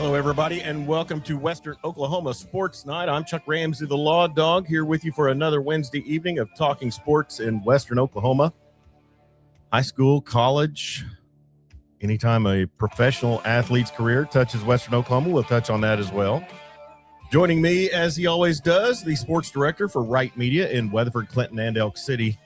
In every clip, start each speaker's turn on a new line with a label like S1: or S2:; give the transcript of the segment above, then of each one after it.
S1: Hello, everybody, and welcome to Western Oklahoma Sports Night. I'm Chuck Ramsey, the Lawdog, here with you for another Wednesday evening of talking sports in Western Oklahoma. High school, college, anytime a professional athlete's career touches Western Oklahoma, we'll touch on that as well. Joining me, as he always does, the sports director for Wright Media in Weatherford, Clinton, and Elk City,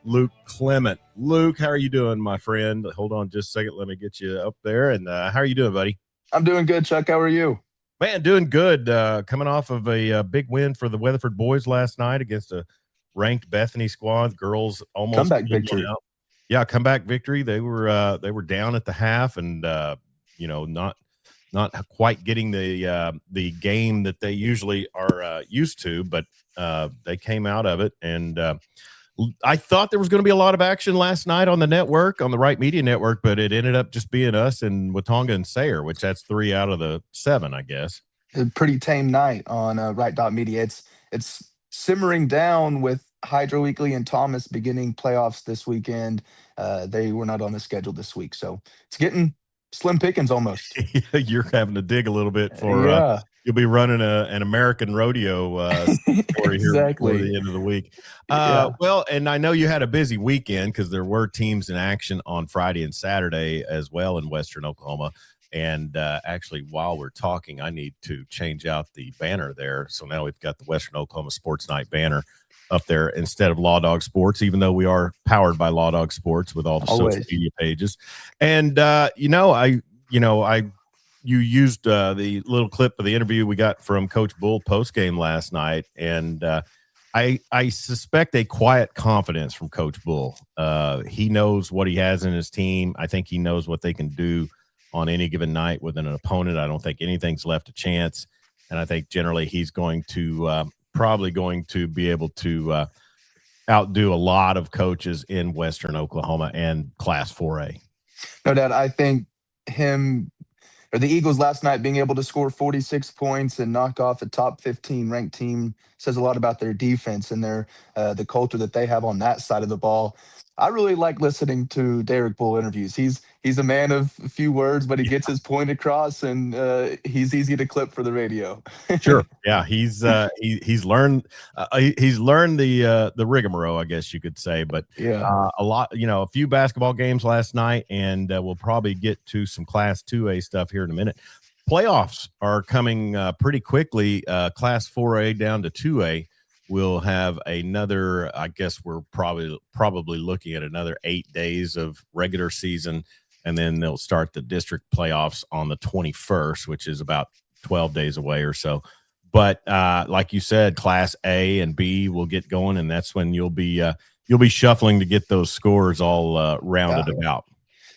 S1: Luke Clement. Luke, how are you doing, my friend? Hold on just a second. Let me get you up there. And how are you doing, buddy?
S2: I'm doing good, Chuck. How are you?
S1: Man, doing good. Coming off of a big win for the Weatherford boys last night against a ranked Bethany squad. Girls almost
S2: comeback victory.
S1: Yeah, comeback victory. They were down at the half, and not quite getting the game that they usually are used to, but they came out of it. And I thought there was going to be a lot of action last night on the network, on the Wright Media Network, but it ended up just being us and Watonga and Sayre, which that's 3 out of the 7, I guess.
S2: A pretty tame night on Wright Media. It's simmering down with Hydro Weekly and Thomas beginning playoffs this weekend. They were not on the schedule this week, so it's getting slim pickings almost.
S1: You're having to dig a little bit for you'll be running an American rodeo for
S2: exactly.
S1: here before the end of the week. Well, and I know you had a busy weekend because there were teams in action on Friday and Saturday as well in Western Oklahoma. And actually, while we're talking, I need to change out the banner there. So now we've got the Western Oklahoma Sports Night banner up there instead of Lawdog Sports, even though we are powered by Lawdog Sports with all the social media pages. And you used the little clip of the interview we got from Coach Bull post game last night, and I suspect a quiet confidence from Coach Bull. He knows what he has in his team. I think he knows what they can do on any given night with an opponent. I don't think anything's left a chance, and I think generally he's going to probably going to be able to outdo a lot of coaches in Western Oklahoma and Class 4A.
S2: No doubt. I think the Eagles last night being able to score 46 points and knock off a top 15 ranked team says a lot about their defense and the culture that they have on that side of the ball. I really like listening to Derek Bull interviews. He's a man of a few words, but he gets his point across, and he's easy to clip for the radio.
S1: Sure, yeah, he's learned the rigmarole, I guess you could say. But a few basketball games last night, and we'll probably get to some Class 2A stuff here in a minute. Playoffs are coming pretty quickly. Class 4A down to 2A. We'll have another, I guess we're probably looking at another 8 days of regular season, and then they'll start the district playoffs on the 21st, which is about 12 days away or so. But like you said, Class A and B will get going, and that's when you'll be shuffling to get those scores all rounded about.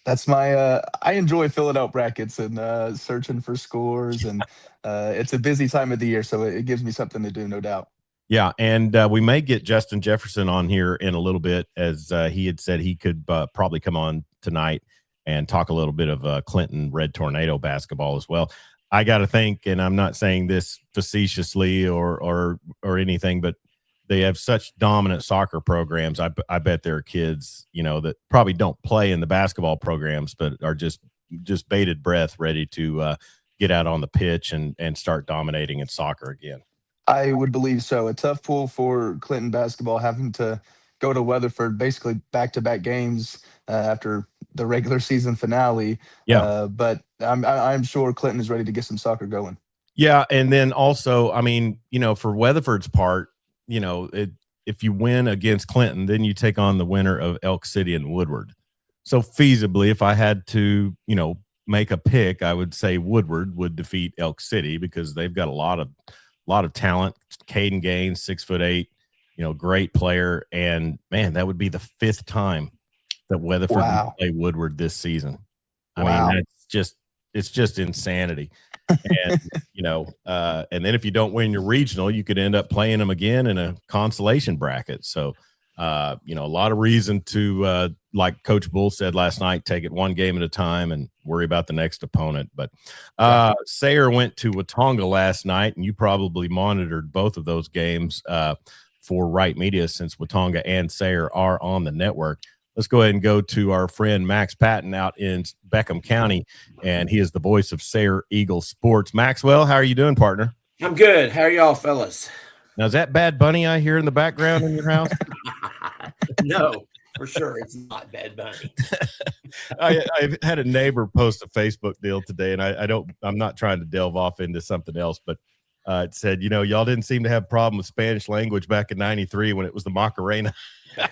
S2: That's my I enjoy filling out brackets and searching for scores, and it's a busy time of the year, so it gives me something to do, no doubt.
S1: Yeah, and we may get Justin Jefferson on here in a little bit, as he had said he could probably come on tonight and talk a little bit of Clinton Red Tornado basketball as well. I got to think, and I'm not saying this facetiously or anything, but they have such dominant soccer programs. I bet there are kids, that probably don't play in the basketball programs, but are just bated breath, ready to get out on the pitch and start dominating in soccer again.
S2: I would believe so. A tough pull for Clinton basketball, having to go to Weatherford basically back-to-back games after the regular season finale.
S1: Yeah,
S2: but I'm sure Clinton is ready to get some soccer going.
S1: Yeah, and then also, I mean, for Weatherford's part, if you win against Clinton, then you take on the winner of Elk City and Woodward. So feasibly, if I had to, make a pick, I would say Woodward would defeat Elk City because they've got a lot of talent. Caden Gaines, 6'8", great player. And man, that would be the 5th time that Weatherford would play Woodward this season. I mean, it's just insanity. And, and then if you don't win your regional, you could end up playing them again in a consolation bracket. So, a lot of reason to, like Coach Bull said last night, take it one game at a time and worry about the next opponent. But Sayre went to Watonga last night, and you probably monitored both of those games for Wright Media, since Watonga and Sayre are on the network. Let's go ahead and go to our friend Max Patton out in Beckham County, and he is the voice of Sayre Eagle Sports. Maxwell, how are you doing, partner?
S3: I'm good. How are y'all, fellas?
S1: Now, is that Bad Bunny I hear in the background in your house?
S3: No, for sure. It's not Bad Bunny.
S1: I've had a neighbor post a Facebook deal today, and I'm not trying to delve off into something else, but it said, y'all didn't seem to have a problem with Spanish language back in '93 when it was the Macarena. I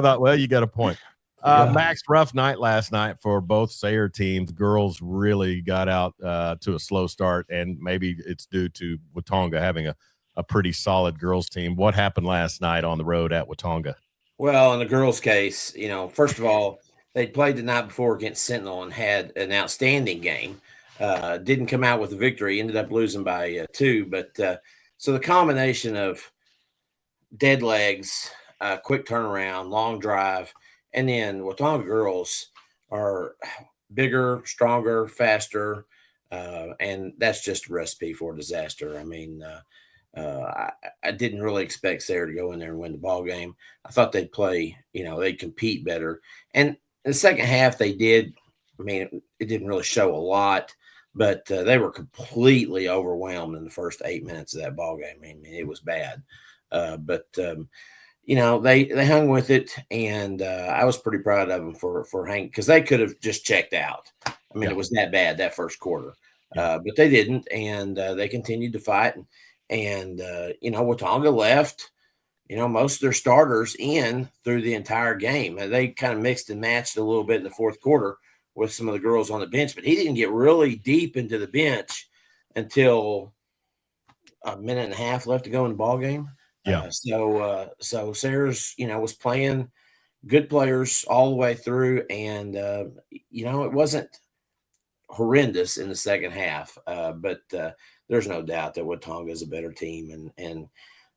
S1: thought, well, you got a point. Max, rough night last night for both Sayre teams. The girls really got out to a slow start, and maybe it's due to Watonga having a pretty solid girls team. What happened last night on the road at Watonga?
S3: Well, in the girls' case, first of all, they played the night before against Sentinel and had an outstanding game. Didn't come out with a victory, ended up losing by 2. But so the combination of dead legs, quick turnaround, long drive, and then Watonga girls are bigger, stronger, faster, and that's just a recipe for disaster. I mean, I didn't really expect Sayre to go in there and win the ball game. I thought they'd play, they'd compete better. And in the second half, they did. I mean, it didn't really show a lot, but they were completely overwhelmed in the first 8 minutes of that ball game. I mean, it was bad. But they hung with it, and I was pretty proud of them for hanging, because they could have just checked out. I mean, It was that bad that first quarter, but they didn't, and they continued to fight. And Watonga left, most of their starters in through the entire game. They kind of mixed and matched a little bit in the fourth quarter with some of the girls on the bench, but he didn't get really deep into the bench until a minute and a half left to go in the ball game.
S1: Yeah.
S3: So Sayre's, was playing good players all the way through, and it wasn't horrendous in the second half, but there's no doubt that Watonga is a better team, and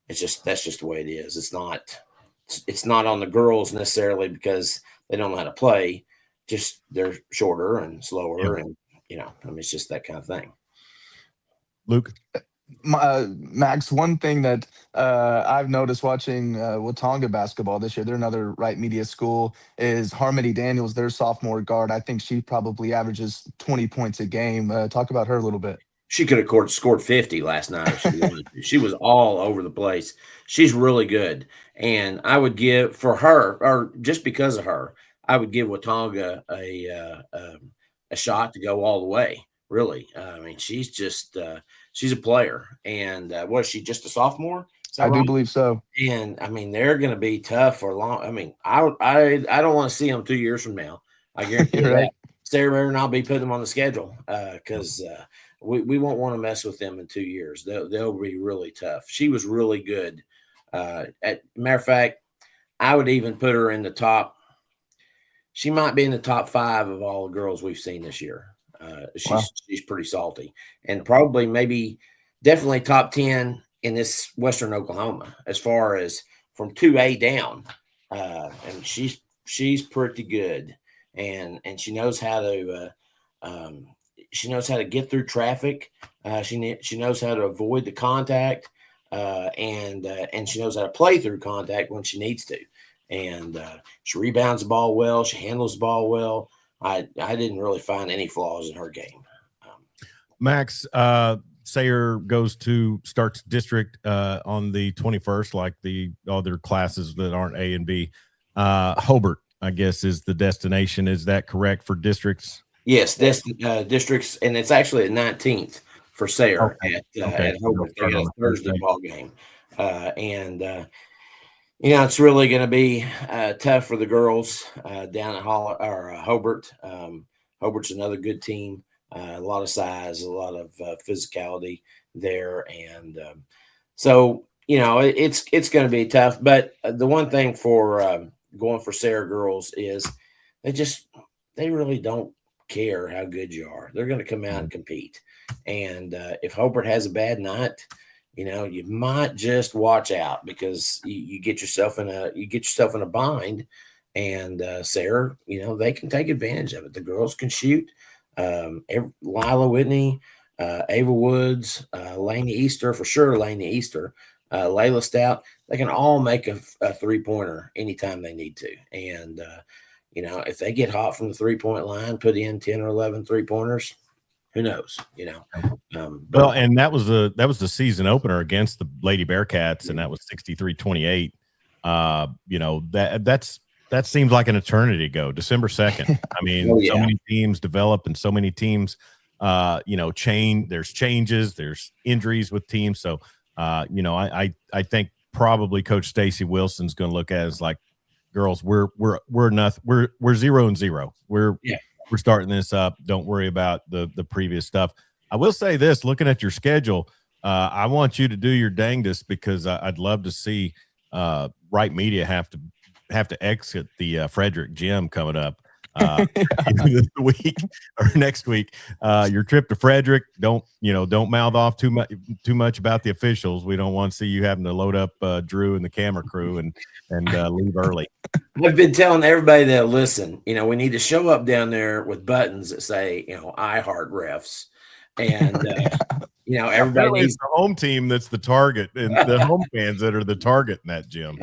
S3: that's just the way it is. It's not on the girls necessarily because they don't know how to play. Just they're shorter and slower, and it's just that kind of thing.
S1: Luke?
S2: Max, one thing that I've noticed watching Watonga basketball this year, they're another Wright Media school, is Harmony Daniels, their sophomore guard. I think she probably averages 20 points a game. Talk about her a little bit.
S3: She could have scored 50 last night if she wanted to. She was all over the place. She's really good. And I would give, for her, or just because of her, I would give Watonga a shot to go all the way, really. I mean, she's just she's a player. And was she just a sophomore?
S2: I do believe so.
S3: And, I mean, they're going to be tough for long. I mean, I don't want to see them 2 years from now. I guarantee you
S2: right.
S3: that. Sarah better not be putting them on the schedule because we won't want to mess with them in 2 years. They'll be really tough. She was really good. Matter of fact, I would even put her in the top. She might be in the top 5 of all the girls we've seen this year. She's pretty salty, and probably definitely top 10 in this Western Oklahoma as far as from 2A down. And she's pretty good, and she knows how to get through traffic. She knows how to avoid the contact, and she knows how to play through contact when she needs to. And she rebounds the ball well. She handles the ball well. I didn't really find any flaws in her game.
S1: Max, Sayre starts district on the 21st, like the other classes that aren't A and B. Hobart, I guess, is the destination. Is that correct for districts?
S3: Yes, districts, and it's actually the 19th for Sayre at Hobart. They got a Thursday ball game, and it's really going to be tough for the girls down at Hobart. Hobart's another good team. A lot of size, a lot of physicality there, and so it's going to be tough. But the one thing for going for Sayre girls is they really don't care how good you are. They're going to come out and compete. And if Hobart has a bad night, you might just watch out because you get yourself in a bind. And Sayre, they can take advantage of it. The girls can shoot. Lila Whitney, Ava Woods, Lainey Easter, for sure. Lainey Easter, Layla Stout. they can all make a 3-pointer anytime they need to. And, if they get hot from the 3-point line, put in 10 or 11 3-pointers, who knows,
S1: Well, and that was the season opener against the Lady Bearcats, and that was 63-28. That seems like an eternity ago, December 2nd. I mean, so many teams develop and so many teams, there's changes, there's injuries with teams. So, I think probably Coach Stacy Wilson's going to look at it as like, girls, we're nothing. We're 0-0. We're starting this up. Don't worry about the previous stuff. I will say this, looking at your schedule, I want you to do your dangdest because I'd love to see Wright Media have to exit the Frederick gym coming up this week or next week. Your trip to Frederick, don't mouth off too much about the officials. We don't want to see you having to load up Drew and the camera crew and leave early.
S3: I've been telling everybody that listen, we need to show up down there with buttons that say, I heart refs. And everybody needs
S1: the home team that's the target, and the home fans that are the target in that gym.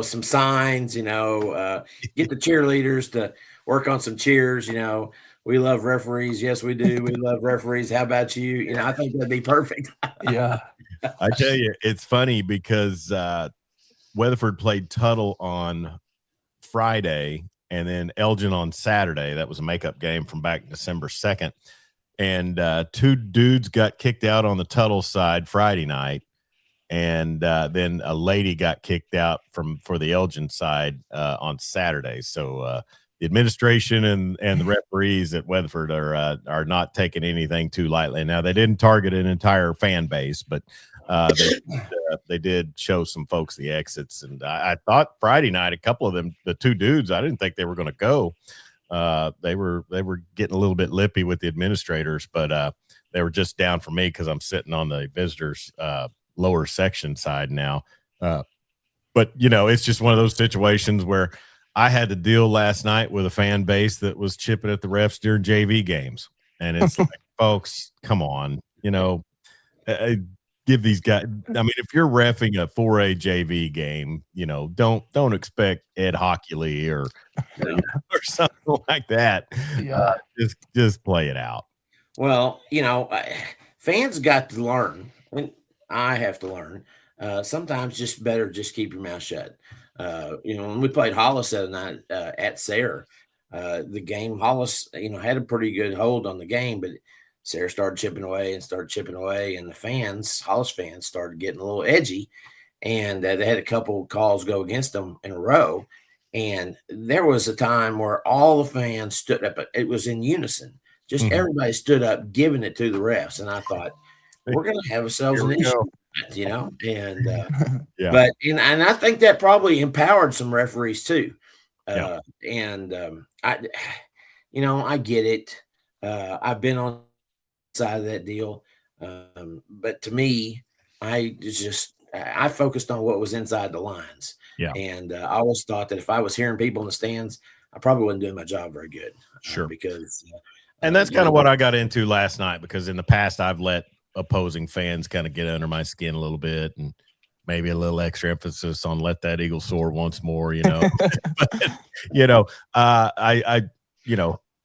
S3: Some signs, get the cheerleaders to work on some cheers. We love referees. Yes, we do. We love referees. How about you? I think that'd be perfect.
S2: Yeah.
S1: I tell you, it's funny because Weatherford played Tuttle on Friday and then Elgin on Saturday. That was a makeup game from back December 2nd. And 2 dudes got kicked out on the Tuttle side Friday night. And then a lady got kicked out for the Elgin side on Saturday. So the administration and the referees at Weatherford are not taking anything too lightly. Now, they didn't target an entire fan base, but they did show some folks the exits. And I thought Friday night, a couple of them, the 2 dudes, I didn't think they were going to go. They were getting a little bit lippy with the administrators, but they were just down for me because I'm sitting on the visitors lower section side now. But it's just one of those situations where I had to deal last night with a fan base that was chipping at the refs during JV games, and it's like, folks, come on, give these guys. I mean, if you're reffing a 4A JV game, don't expect Ed Hockley or something like that.
S2: Yeah.
S1: Just play it out.
S3: Well, fans got to learn, and I have to learn. Sometimes just better just keep your mouth shut. When we played Hollis that night at Sayre, the game, Hollis, had a pretty good hold on the game, but Sayre started chipping away, and the Hollis fans started getting a little edgy, and they had a couple calls go against them in a row. And there was a time where all the fans stood up. It was in unison. Just everybody stood up, giving it to the refs. And I thought, we're going to have ourselves an issue, and but I think that probably empowered some referees too. I get it. I've been on the side of that deal. But to me, I focused on what was inside the lines.
S1: Yeah.
S3: And I always thought that if I was hearing people in the stands, I probably wasn't doing my job very good.
S1: Sure.
S3: Because
S1: and that's kind of what I got into last night, because in the past I've let opposing fans kind of get under my skin a little bit, and maybe a little extra emphasis on let that eagle soar once more, but, I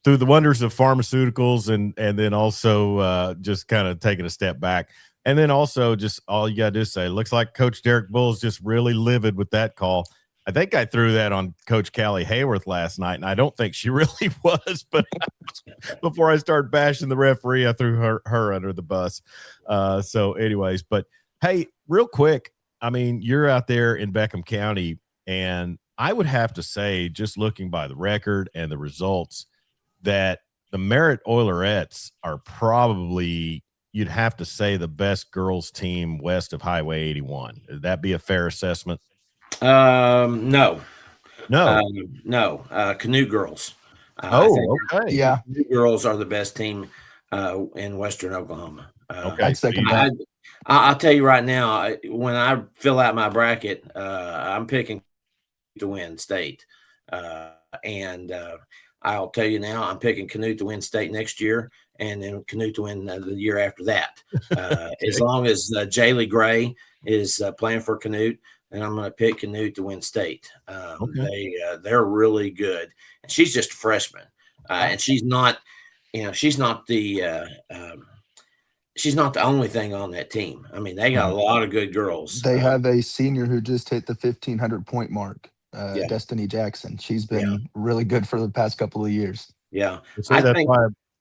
S1: through the wonders of pharmaceuticals and then also just kind of taking a step back. And then also just all you got to do is say, looks like Coach Derek Bull is just really livid with that call. I think I threw that on Coach Callie Hayworth last night, and I don't think she really was. But before I started bashing the referee, I threw her under the bus. So anyways, but hey, real quick, I mean, you're out there in Beckham County, and I would have to say, just looking by the record and the results, that the Merritt Oilerettes are probably, you'd have to say, the best girls team west of Highway 81. Would that be a fair assessment?
S3: No. Canoe girls.
S1: Okay.
S2: Yeah.
S3: Canoe girls are the best team in Western Oklahoma.
S1: Okay.
S2: I'd second that.
S3: I'll tell you right now, when I fill out my bracket, I'm picking to win state. And I'll tell you now, I'm picking Canute to win state next year, and then Canute to win the year after that. As long as Jaylee Gray is playing for Canute, then I'm going to pick Canute to win state. They're really good, and she's just a freshman, and she's not, she's not the only thing on that team. I mean, they got a lot of good girls.
S2: They have a senior who just hit the 1,500 point mark,
S3: Yeah.
S2: Destiny Jackson. She's been
S3: Yeah.
S2: really good for the past couple of years.
S3: Yeah,
S1: So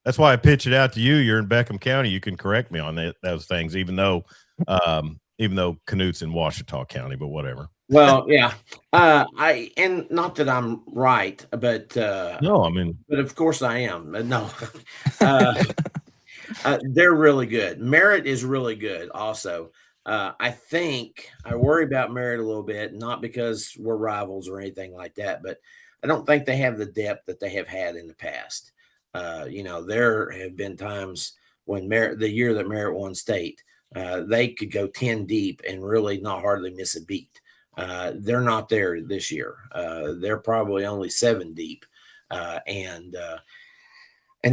S1: that's why I pitch it out to you. You're in Beckham County. You can correct me on those things, even though Canute's in Washita County, but whatever.
S3: Well, yeah. And not that I'm right, but
S1: No, I mean,
S3: but of course I am. No, they're really good. Merritt is really good also. I think I worry about Merritt a little bit, not because we're rivals or anything like that, but I don't think they have the depth that they have had in the past. There have been times when the year that Merritt won state, they could go 10 deep and really not hardly miss a beat. They're not there this year. They're probably only 7 deep. And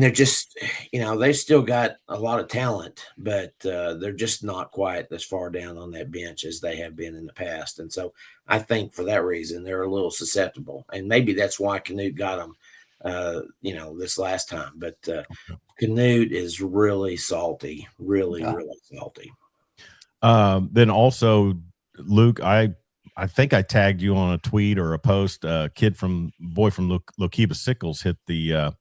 S3: they're just, they've still got a lot of talent, but they're just not quite as far down on that bench as they have been in the past. And so I think for that reason, they're a little susceptible. And maybe that's why Canute got them, this last time. But Canute is really salty, really salty.
S1: Then also, Luke, I think I tagged you on a tweet or a post. Boy from Lokiba Sickles hit the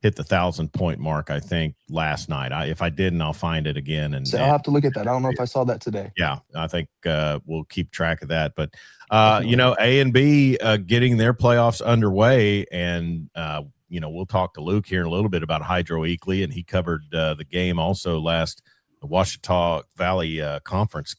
S1: 1,000-point mark, I think, last night. If I didn't, I'll find it again. And
S2: so I'll have to look at that. I don't know if I saw that today.
S1: Yeah, I think we'll keep track of that. But A and B getting their playoffs underway, and we'll talk to Luke here in a little bit about Hydro Eakley, and he covered the game also the Washita Valley Conference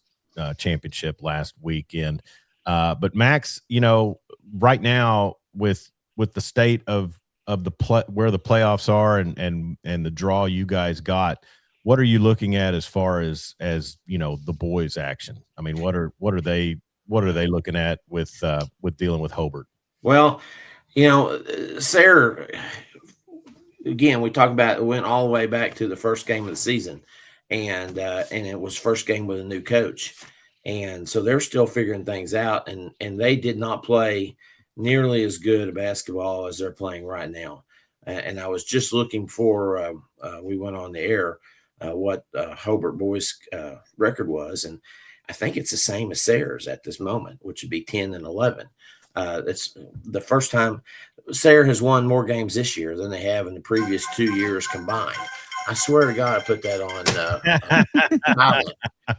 S1: Championship last weekend. But Max, right now with the state of where the playoffs are and the draw you guys got, what are you looking at as far as the boys' action? I mean, what are they looking at with dealing with Hobart?
S3: Well, Sarah, again, we talk about it went all the way back to the first game of the season, and it was first game with a new coach, and so they're still figuring things out, and they did not play nearly as good a basketball as they're playing right now. And I was just looking for we went on the air what Hobart boys record was, and I think it's the same as Sayre's at this moment, which would be 10-11. It's the first time Sayre has won more games this year than they have in the previous 2 years combined. I swear to God, I put that on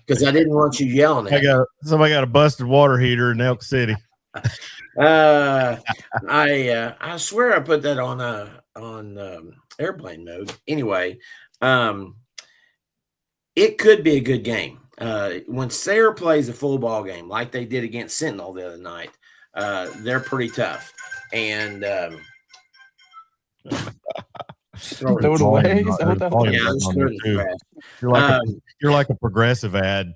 S3: because I didn't want you yelling at me.
S1: Somebody got a busted water heater in Elk City.
S3: I swear I put that on airplane mode. Anyway, it could be a good game. When Sayre plays a full ball game like they did against Sentinel the other night, they're pretty tough. And
S2: throw it away. Is that what that was?
S3: Yeah, just throw it in the trash.
S1: You're like a Progressive ad.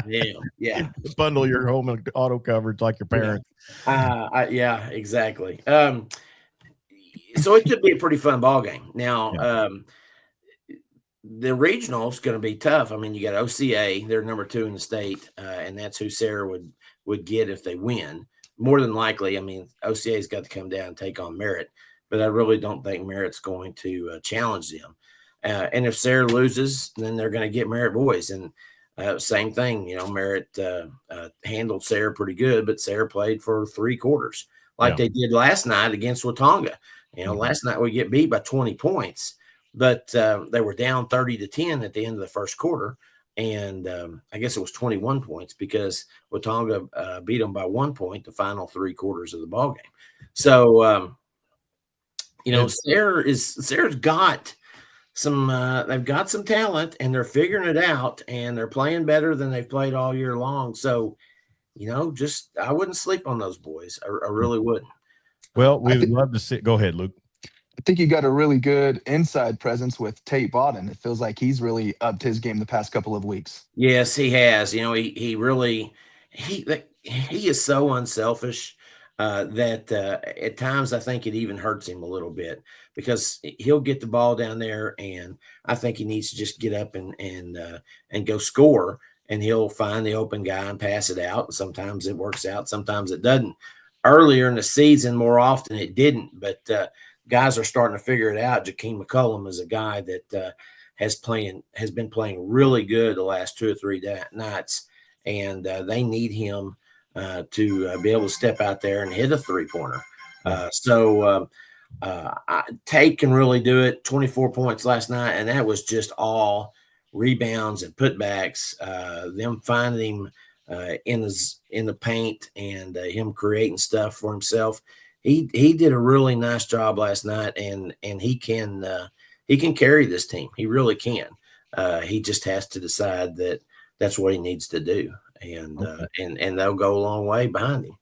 S3: Yeah.
S1: Bundle your home and auto coverage like your parents.
S3: Yeah, exactly. So it could be a pretty fun ball game. Now, the regional is going to be tough. I mean, you got OCA; they're number 2 in the state, and that's who Sayre would get if they win. More than likely, I mean, OCA's got to come down and take on Merritt, but I really don't think Merritt's going to challenge them. And if Sayre loses, then they're going to get Merritt boys. And same thing, Merritt handled Sayre pretty good, but Sayre played for 3 quarters like they did last night against Watonga. Last night we get beat by 20 points, but they were down 30-10 at the end of the first quarter. And I guess it was 21 points because Watonga beat them by 1 point the final 3 quarters of the ball game. So, Sayre's got they've got some talent, and they're figuring it out, and they're playing better than they've played all year long. So, I wouldn't sleep on those boys. I really wouldn't.
S1: Well, we would love to see. Go ahead, Luke.
S2: I think you got a really good inside presence with Tate Bodden. It feels like he's really upped his game the past couple of weeks.
S3: Yes, he has. He really he is so unselfish. that at times I think it even hurts him a little bit because he'll get the ball down there, and I think he needs to just get up and go score, and he'll find the open guy and pass it out. Sometimes it works out, sometimes it doesn't. Earlier in the season, more often it didn't, but guys are starting to figure it out. Jakeem McCullum is a guy that has been playing really good the last 2 or 3 nights, and they need him to be able to step out there and hit a 3-pointer. Tate can really do it. 24 points last night, and that was just all rebounds and putbacks. Them finding him in the paint and him creating stuff for himself. He did a really nice job last night, and he can carry this team. He really can. He just has to decide that that's what he needs to do, and they'll go a long way behind him.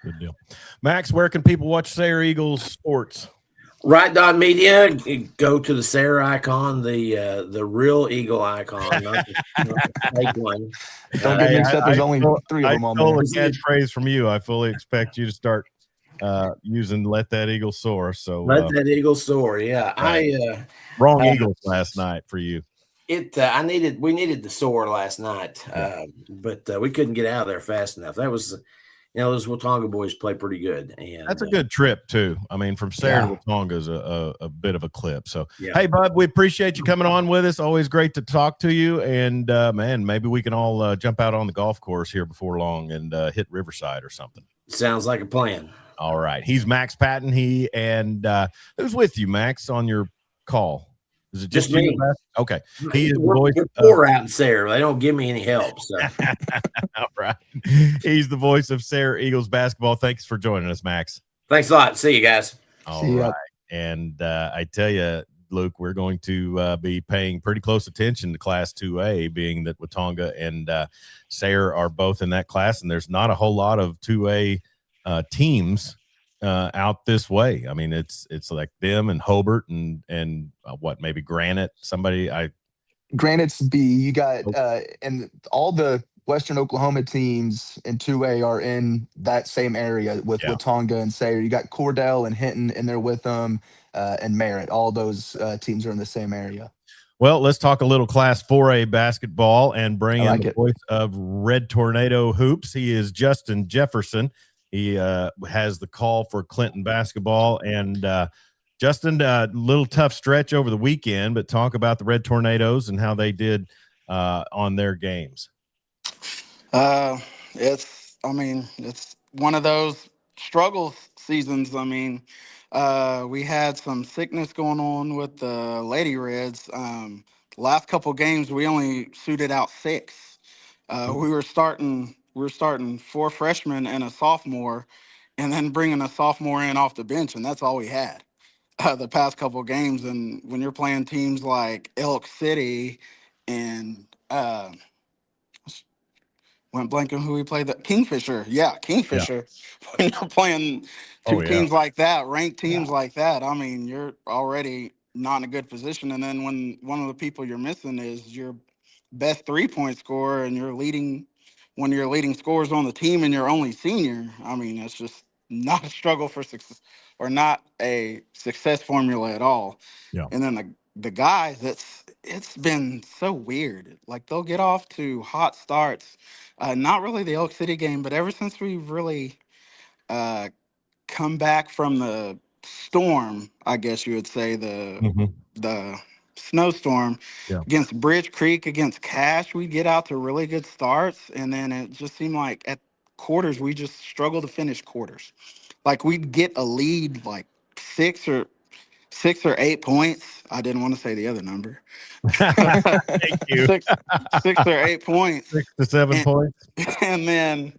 S1: Good deal. Max, where can people watch Sayre Eagles sports?
S3: Wright.media, go to the Sayre icon, the real eagle icon, not the fake one.
S2: Don't get mixed up. There's only 3 of them on there.
S1: I stole a catchphrase from you. I fully expect you to start using "Let That Eagle Soar." So
S3: let that eagle soar. Yeah,
S1: right. Wrong Eagles last night for you.
S3: We needed the soar last night, but we couldn't get out of there fast enough. That was. Those Watonga boys play pretty good, and
S1: that's a good trip too. I mean, from Sayre to Watonga is a bit of a clip. So, hey, bud, we appreciate you coming on with us. Always great to talk to you. And man, maybe we can all jump out on the golf course here before long and hit Riverside or something.
S3: Sounds like a plan.
S1: All right, he's Max Patton. Who's with you, Max, on your call? Is it just me? Okay. He is
S3: we're poor out in Sayre. They don't give me any help. So.
S1: All right. He's the voice of Sayre Eagles basketball. Thanks for joining us, Max.
S3: Thanks a lot. See you guys.
S1: All right. And I tell you, Luke, we're going to be paying pretty close attention to Class 2A, being that Watonga and Sayre are both in that class, and there's not a whole lot of 2A teams out this way. I mean, it's like them and Hobart and maybe Granite.
S2: Granite's B. You got and all the Western Oklahoma teams in 2A are in that same area with Watonga and Sayre. You got Cordell and Hinton in there with them, and Merritt. All those teams are in the same area.
S1: Well, let's talk a little Class 4A basketball and bring in the voice of Red Tornado Hoops. He is Justin Jefferson. He has the call for Clinton basketball. And Justin, a little tough stretch over the weekend, but talk about the Red Tornadoes and how they did on their games.
S4: It's one of those struggle seasons. I mean, we had some sickness going on with the Lady Reds. The last couple games, we only suited out 6. We were starting 4 freshmen and a sophomore, and then bringing a sophomore in off the bench, and that's all we had the past couple of games. And when you're playing teams like Elk City and went blanking who we played, the Kingfisher. Yeah, Kingfisher. Yeah. When you're playing two teams like that, ranked teams like that, I mean, you're already not in a good position. And then when one of the people you're missing is your best 3-point scorer and one of your leading scorers on the team and you're only senior, I mean, it's just not a struggle for success or not a success formula at all. Yeah. And then the guys, it's been so weird. Like, they'll get off to hot starts. Not really the Elk City game, but ever since we've really come back from the storm, I guess you would say, the snowstorm against Bridge Creek, against Cache, we get out to really good starts, and then it just seemed like at quarters we just struggle to finish quarters. Like, we'd get a lead like 6 or 8 points. I didn't want to say the other number.
S1: Thank you.
S4: 6 or 8 points.
S1: 6 to 7 points.
S4: And then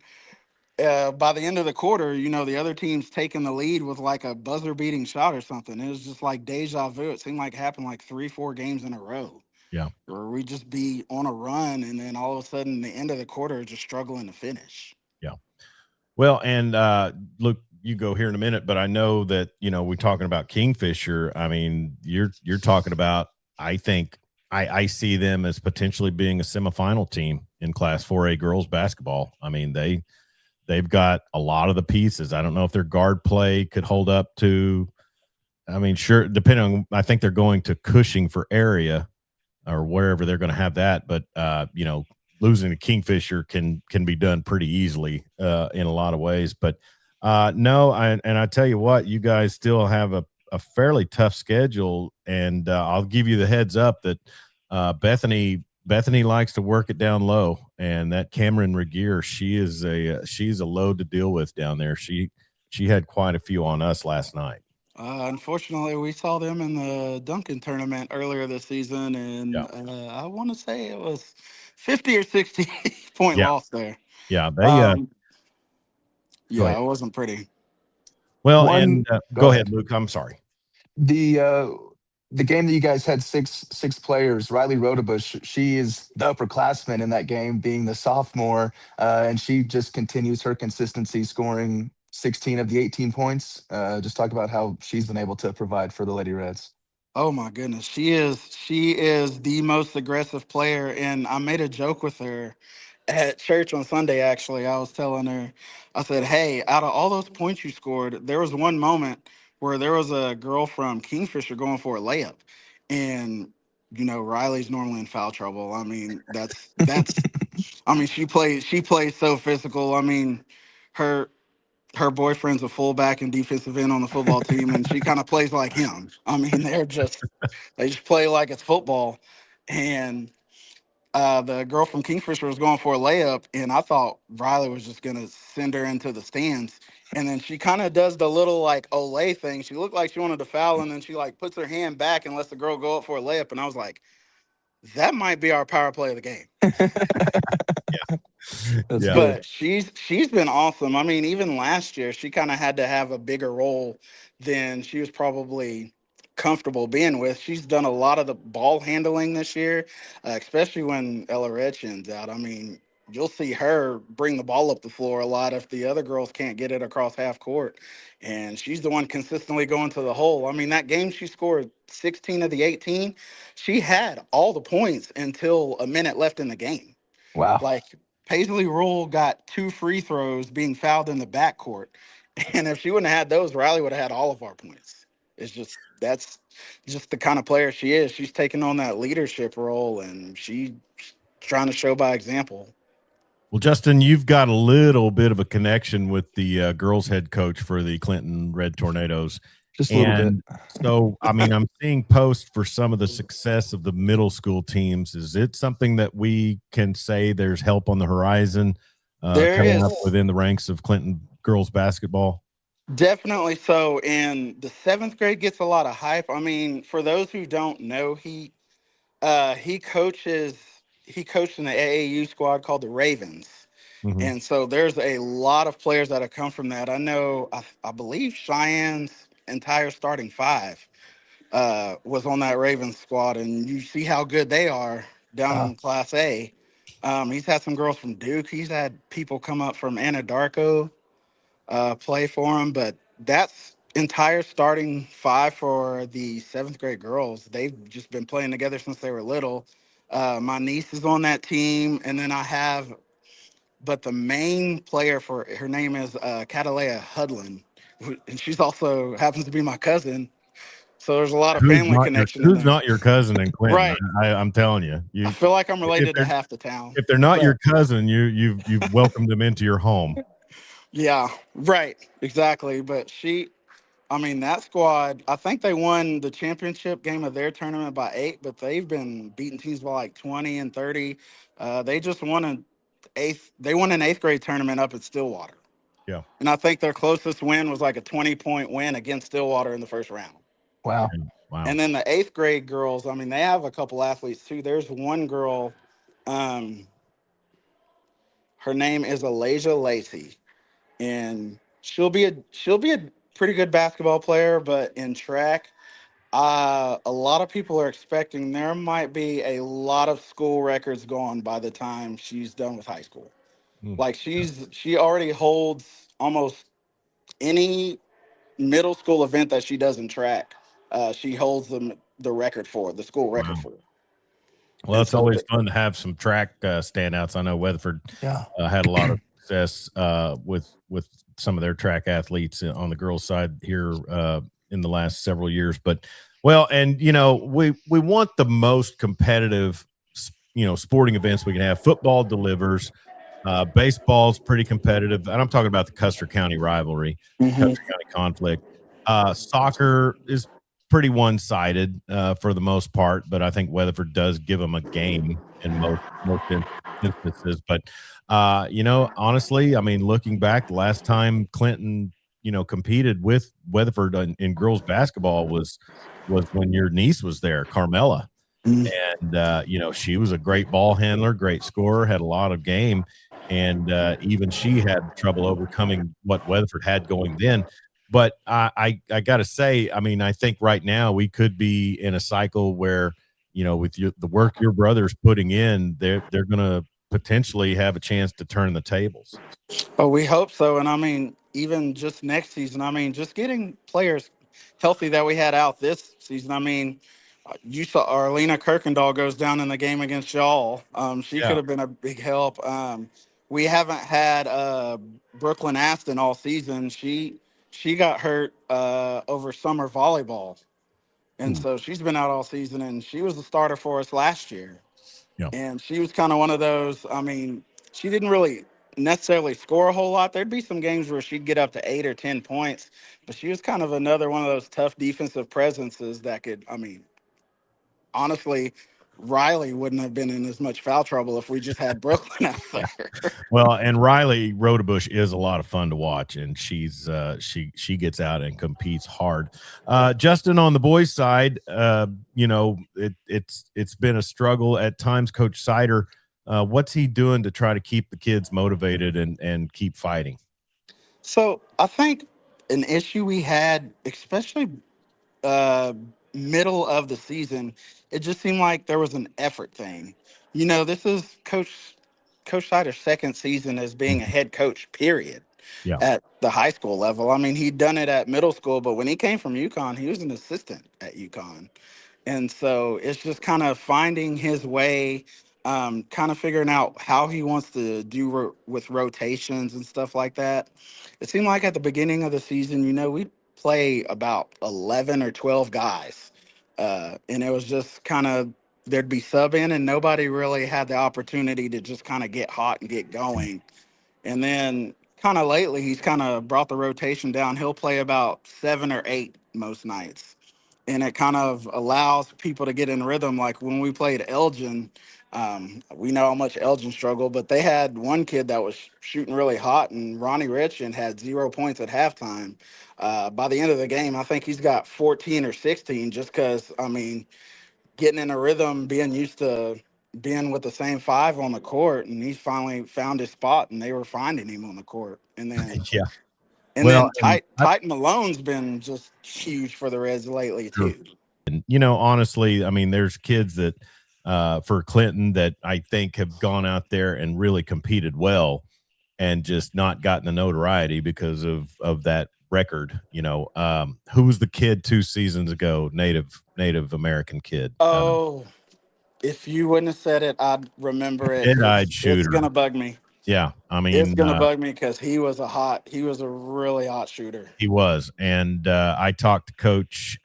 S4: by the end of the quarter, the other team's taking the lead with like a buzzer-beating shot or something. It was just like deja vu. It seemed like it happened like 3-4 games in a row. Yeah. Or we'd just be on a run, and then all of a sudden, the end of the quarter, just struggling to finish.
S1: Yeah. Well, and look, you go here in a minute, but I know that, we're talking about Kingfisher. I mean, you're talking about, I think I see them as potentially being a semifinal team in Class 4A girls basketball. I mean, they've got a lot of the pieces. I don't know if their guard play could hold up to. I mean, sure, depending on. I think they're going to Cushing for area or wherever they're going to have that, but losing to Kingfisher can be done pretty easily in a lot of ways. But no, I tell you what, you guys still have a fairly tough schedule, and I'll give you the heads up that Bethany likes to work it down low, and that Cameron Regier, she's a load to deal with down there. She had quite a few on us last night.
S4: Unfortunately, we saw them in the Duncan tournament earlier this season, and I want to say it was 50 or 60 point loss there.
S1: Yeah, they
S4: it wasn't pretty.
S1: Well, go ahead, Luke. I'm sorry.
S2: The game that you guys had six players, Riley Rodebush, she is the upperclassman in that game, being the sophomore, and she just continues her consistency, scoring 16 of the 18 points. Just talk about how she's been able to provide for the Lady Reds.
S4: Oh my goodness, she is the most aggressive player, and I made a joke with her at church on Sunday. Actually, I was telling her, I said, "Hey, out of all those points you scored, there was one moment where there was a girl from Kingfisher going for a layup, and Riley's normally in foul trouble. I mean, that's I mean, she plays so physical. I mean, her boyfriend's a fullback and defensive end on the football team, and she kind of plays like him. I mean, they just play like it's football. And the girl from Kingfisher was going for a layup, and I thought Riley was just going to send her into the stands. And then she kind of does the little like Olay thing. She looked like she wanted to foul, and then she like puts her hand back and lets the girl go up for a layup. And I was like, that might be our power play of the game. But she's been awesome. I mean, even last year, she kind of had to have a bigger role than she was probably comfortable being with. She's done a lot of the ball handling this year, especially when Ella Redchin's out. I mean, you'll see her bring the ball up the floor a lot if the other girls can't get it across half court. And she's the one consistently going to the hole. I mean, that game she scored 16 of the 18. She had all the points until a minute left in the game.
S2: Wow.
S4: Like, Paisley Rule got 2 free throws being fouled in the backcourt. And if she wouldn't have had those, Riley would have had all of our points. That's just the kind of player she is. She's taking on that leadership role, and she's trying to show by example.
S1: Well, Justin, you've got a little bit of a connection with the girls' head coach for the Clinton Red Tornadoes.
S2: Just a little bit.
S1: So, I mean, I'm seeing posts for some of the success of the middle school teams. Is it something that we can say there's help on the horizon coming up within the ranks of Clinton girls basketball?
S4: Definitely so. And the 7th grade gets a lot of hype. I mean, for those who don't know, he coached in the AAU squad called the Ravens. Mm-hmm. And so there's a lot of players that have come from that. I know, I believe Cheyenne's entire starting 5 was on that Ravens squad, and you see how good they are down in Class A. He's had some girls from Duke. He's had people come up from Anadarko play for him, but that's entire starting 5 for the 7th grade girls. They've just been playing together since they were little. My niece is on that team, and then but the main player for her name is Catalea Hudlin, and she's also happens to be my cousin. So there's a lot of family connection.
S1: Who's not your cousin in Clinton?
S4: Right.
S1: I'm telling you.
S4: I feel like I'm related to half the town.
S1: If they're not your cousin, you've welcomed them into your home.
S4: Yeah, right. Exactly. But that squad, I think they won the championship game of their tournament by 8, but they've been beating teams by like 20 and 30. They just won an 8th grade tournament up at Stillwater.
S1: Yeah.
S4: And I think their closest win was like a 20-point win against Stillwater in the first round.
S2: Wow.
S4: And then the 8th grade girls, I mean, they have a couple athletes too. There's one girl, her name is Alasia Lacey, and she'll be a pretty good basketball player, but in track, a lot of people are expecting there might be a lot of school records gone by the time she's done with high school. Like she already holds almost any middle school event that she does in track. She holds the record for the school record for.
S1: Well, it's always fun to have some track standouts. I know Weatherford had a lot of success with some of their track athletes on the girls' side here in the last several years. But well, and we want the most competitive sporting events we can have. Football delivers. Baseball's pretty competitive, and I'm talking about the Custer County rivalry, Custer County conflict. Soccer is pretty one-sided for the most part, but I think Weatherford does give them a game in most instances. But honestly, I mean, looking back, the last time Clinton competed with Weatherford in girls basketball was when your niece was there, Carmela. And she was a great ball handler, great scorer, had a lot of game, and even she had trouble overcoming what Weatherford had going then. But I got to say, I mean, I think right now we could be in a cycle where with the work your brother's putting in, they're going to potentially have a chance to turn the tables.
S4: Oh, we hope so. And I mean, even just next season, I mean, just getting players healthy that we had out this season. I mean, you saw Arlena Kirkendall goes down in the game against y'all. She could have been a big help. We haven't had Brooklyn Aston all season. She got hurt over summer volleyball. And so she's been out all season, and she was the starter for us last year.
S1: Yeah.
S4: And she was kind of one of those, I mean, she didn't really necessarily score a whole lot. There'd be some games where she'd get up to 8 or 10 points, but she was kind of another one of those tough defensive presences that could, I mean, honestly, Riley wouldn't have been in as much foul trouble if we just had Brooklyn out there.
S1: Well, and Riley Rodebush is a lot of fun to watch, and she's she gets out and competes hard. Justin, on the boys' side, it's been a struggle at times. Coach Sider, what's he doing to try to keep the kids motivated and keep fighting?
S4: So I think an issue we had, especially middle of the season, it just seemed like there was an effort thing. This is Coach Sider's second season as being a head coach, period, at the high school level. I mean, he'd done it at middle school, but when he came from UConn, he was an assistant at UConn. And so it's just kind of finding his way, kind of figuring out how he wants to do with rotations and stuff like that. It seemed like at the beginning of the season, we play about 11 or 12 guys. And it was just kind of, there'd be sub in, and nobody really had the opportunity to just kind of get hot and get going. And then kind of lately, he's kind of brought the rotation down. He'll play about 7 or 8 most nights. And it kind of allows people to get in rhythm. Like when we played Elgin, we know how much Elgin struggled, but they had one kid that was shooting really hot, and Ronnie Richin had 0 points at halftime. By the end of the game, I think he's got 14 or 16 just because, I mean, getting in a rhythm, being used to being with the same 5 on the court, and he's finally found his spot, and they were finding him on the court. And then Titan Malone's been just huge for the Reds lately too.
S1: And honestly, I mean, there's kids that for Clinton that I think have gone out there and really competed well and just not gotten the notoriety because of that record. Who was the kid 2 seasons ago? Native American kid.
S4: Oh, if you wouldn't have said it, I'd remember it. It's gonna bug me.
S1: Yeah, I mean,
S4: it's gonna bug me because he was a really hot shooter.
S1: He was, and I talked to Coach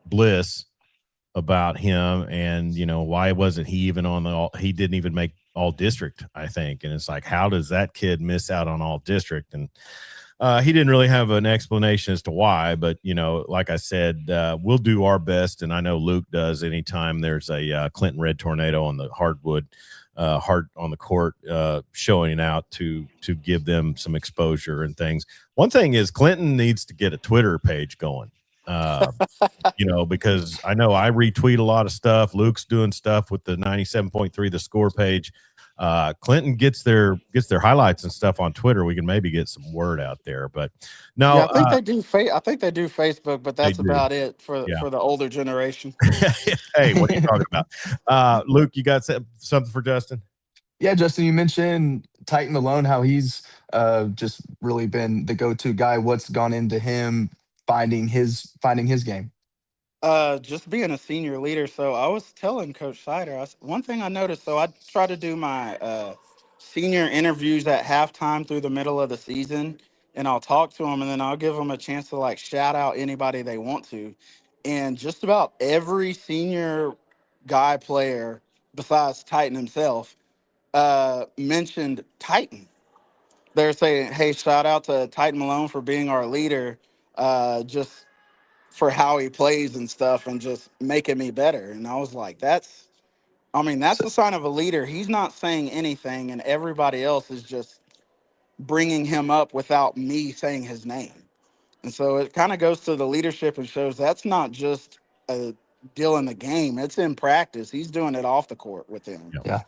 S1: Bliss about him, and why wasn't he even on he didn't even make all district, I think. And it's like, how does that kid miss out on all district? And he didn't really have an explanation as to why, but like I said, we'll do our best, and I know Luke does anytime there's a Clinton Red Tornado on the hardwood, hard on the court, showing out to give them some exposure and things. One thing is Clinton needs to get a Twitter page going. Because I know I retweet a lot of stuff. Luke's doing stuff with the 97.3 The Score page. Clinton gets their highlights and stuff on Twitter. We can maybe get some word out there, but no,
S4: I think they do. I think they do Facebook, but that's about it for the older generation.
S1: Hey, what are you talking about? Luke, you got something for Justin?
S2: Yeah, Justin, you mentioned Titan Malone, how he's just really been the go-to guy. What's gone into him finding his game?
S4: Just being a senior leader. So I was telling Coach Sider, one thing I noticed. So I try to do my senior interviews at halftime through the middle of the season, and I'll talk to them, and then I'll give them a chance to like shout out anybody they want to. And just about every senior guy player besides Titan himself mentioned Titan. They're saying, "Hey, shout out to Titan Malone for being our leader, just for how he plays and stuff, and just making me better." And I was like, that's
S2: So,
S4: the sign of a leader. He's not saying anything, and everybody else is just bringing him up without me saying his name. And so it kind of goes to the leadership and shows that's not just a deal in the game, it's in practice. He's doing it off the court with them.
S1: Yeah,
S2: yeah.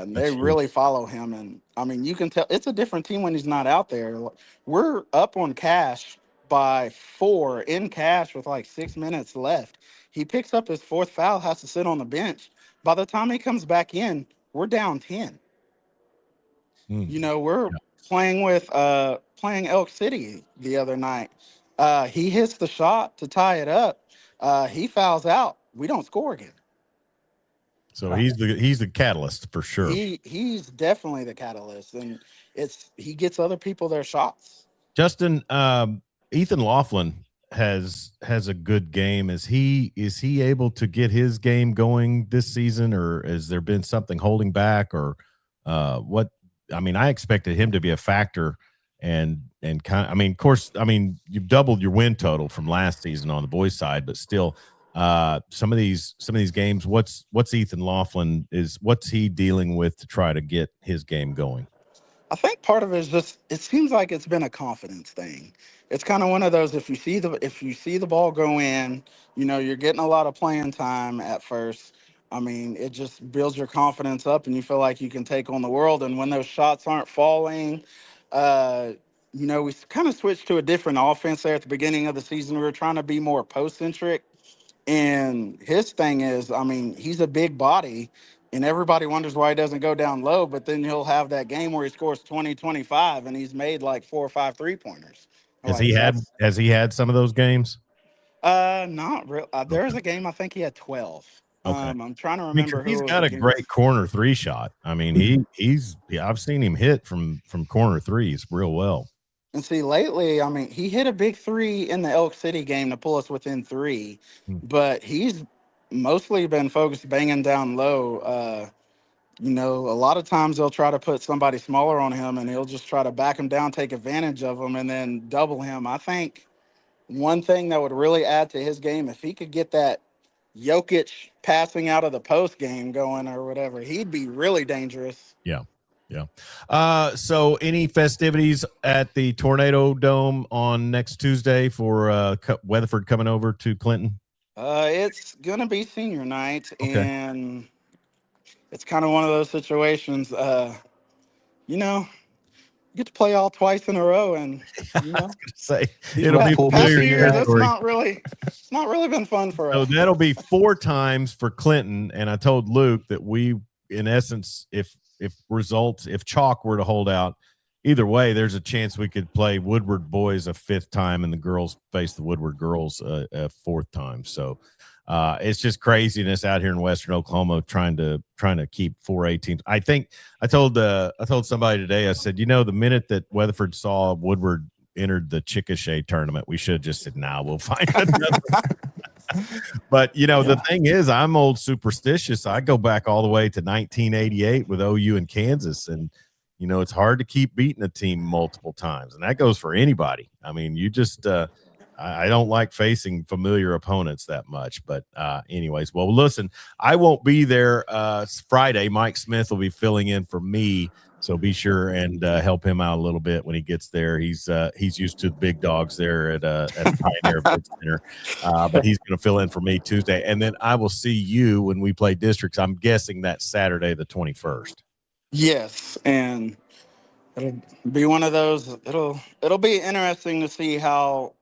S4: And they
S1: that's huge.
S4: really follow him. And I mean, you can tell it's a different team when he's not out there. We're up on Cash by 4 in Cash with like 6 minutes left. He picks up his fourth foul, has to sit on the bench. By the time he comes back in, we're down 10.
S1: Mm.
S4: You know, we're
S1: Yeah.
S4: playing Elk City the other night. He hits the shot to tie it up. He fouls out. We don't score again.
S1: So he's the catalyst for sure.
S4: He's definitely the catalyst, and he gets other people their shots.
S1: Justin, Ethan Laughlin has a good game. Is he able to get his game going this season, or has there been something holding back, or what? I mean, I expected him to be a factor, and kind of. I mean, of course, I mean you've doubled your win total from last season on the boys' side, but still, some of these games. What's Ethan Laughlin what's he dealing with to try to get his game going?
S4: I think part of it is just it seems like it's been a confidence thing. It's kind of one of those if you see the ball go in, you know, you're getting a lot of playing time at first. I mean, it just builds your confidence up and you feel like you can take on the world. And when those shots aren't falling, uh, you know, we kind of switched to a different offense there at the beginning of the season. We were trying to be more post centric. And his thing is, I mean, he's a big body, and everybody wonders why he doesn't go down low, but then he'll have that game where he scores 20, 25, and he's made like 4 or 5 3-pointers.
S1: Has
S4: Like
S1: he
S4: that's
S1: had some of those games?
S4: not real. There's
S1: Okay.
S4: a game I think he had 12.
S1: Okay.
S4: I'm trying to
S1: I mean, 'cause
S4: remember
S1: he's
S4: who it was
S1: got a great
S4: against.
S1: corner three shot. I mean, I've seen him hit from corner threes real well.
S4: And see, lately, I mean, he hit a big 3 in the Elk City game to pull us within 3,
S1: Hmm.
S4: but he's mostly been focused banging down low. You know, a lot of times they'll try to put somebody smaller on him and he'll just try to back him down, take advantage of him, and then double him. I think one thing that would really add to his game, if he could get that Jokic passing out of the post game going or whatever, he'd be really dangerous.
S1: Yeah. Yeah. So any festivities at the Tornado Dome on next Tuesday for Weatherford coming over to Clinton?
S4: It's going to be senior night,
S1: Okay.
S4: and it's kind of one of those situations, you know, you get to play all twice in a row, and you know,
S1: Say
S2: These
S1: it'll
S2: are
S1: be
S2: full
S4: past
S1: familiar
S4: year, that's
S1: territory.
S4: it's not really been fun for
S1: So
S4: us.
S1: that'll be 4 times for Clinton. And I told Luke that we, in essence, if chalk were to hold out, either way, there's a chance we could play Woodward boys a 5th time and the girls face the Woodward girls a 4th time. So it's just craziness out here in Western Oklahoma trying to keep 4A teams. I think I told somebody today, I said, you know, the minute that Weatherford saw Woodward entered the Chickasha tournament, we should have just said, nah, we'll find another. But you know, the thing is, I'm old superstitious. I go back all the way to 1988 with OU and Kansas, and you know, it's hard to keep beating a team multiple times, and that goes for anybody. I mean, you just I don't like facing familiar opponents that much. But anyways, well, listen, I won't be there Friday. Mike Smith will be filling in for me. So be sure and help him out a little bit when he gets there. He's used to the big dogs there at Pioneer Event Center, but he's going to fill in for me Tuesday, and then I will see you when we play districts. I'm guessing that's Saturday the 21st.
S4: Yes, and it'll be one of those. It'll be interesting to see how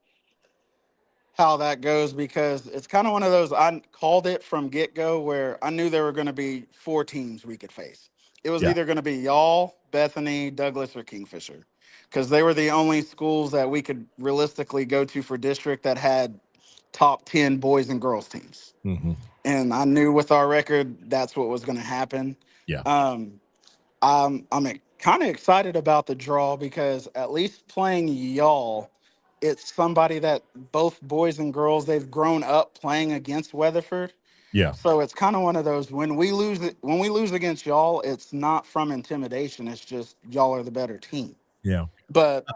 S4: that goes, because it's kind of one of those, I called it from get-go where I knew there were going to be 4 teams we could face. It was either going to be y'all, Bethany, Douglas, or Kingfisher, because they were the only schools that we could realistically go to for district that had top 10 boys and girls teams.
S1: Mm-hmm.
S4: And I knew with our record, that's what was going to happen.
S1: Yeah.
S4: I'm kind of excited about the draw because at least playing y'all, it's somebody that both boys and girls, they've grown up playing against Weatherford.
S1: Yeah.
S4: So it's kind of one of those when we lose against y'all, it's not from intimidation. It's just y'all are the better team.
S1: Yeah.
S4: But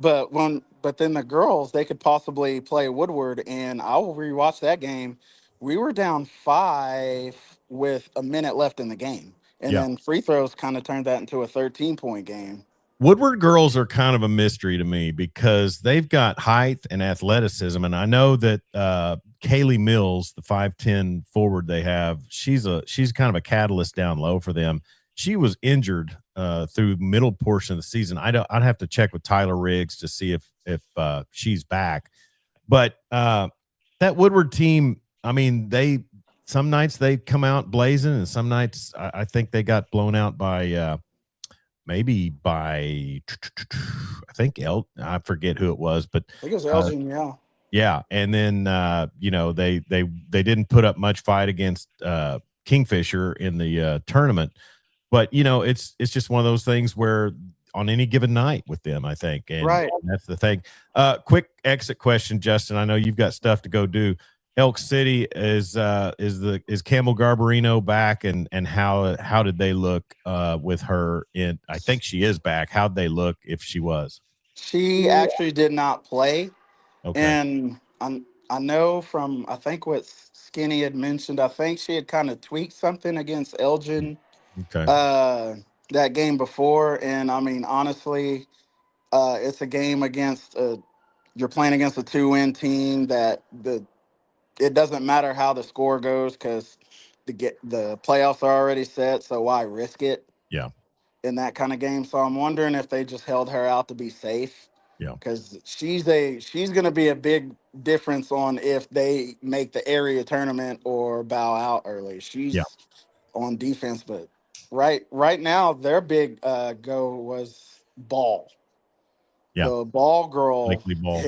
S4: but then the girls, they could possibly play Woodward, and I will rewatch that game. We were down 5 with a minute left in the game, and
S1: Yeah.
S4: then free throws kind of turned that into a 13-point game.
S1: Woodward girls are kind of a mystery to me because they've got height and athleticism. And I know that Kaylee Mills, the 5'10" forward they have, she's kind of a catalyst down low for them. She was injured through middle portion of the season. I'd have to check with Tyler Riggs to see if she's back. But that Woodward team, I mean, some nights they come out blazing, and some nights I think they got blown out by maybe by I think I forget who it was, but
S4: I think it was Elgin, yeah.
S1: Yeah, and then they didn't put up much fight against Kingfisher in the tournament, but it's just one of those things where on any given night with them, I think, and
S4: Right.
S1: that's the thing. Quick exit question, Justin. I know you've got stuff to go do. Elk City is Campbell Garbarino back, and how did they look with her in? I think she is back. How'd they look if she was?
S4: She actually did not play.
S1: Okay.
S4: And I know from, I think what Skinny had mentioned, I think she had kind of tweaked something against Elgin
S1: Okay.
S4: that game before. And I mean, honestly, it's a game against you're playing against a 2-win team that it doesn't matter how the score goes because the playoffs are already set. So why risk it?
S1: Yeah.
S4: In that kind of game. So I'm wondering if they just held her out to be safe.
S1: Yeah.
S4: Because she's going to be a big difference on if they make the area tournament or bow out early. She's on defense, but right now their big go was ball.
S1: Yeah.
S4: The ball girl
S1: Likely ball.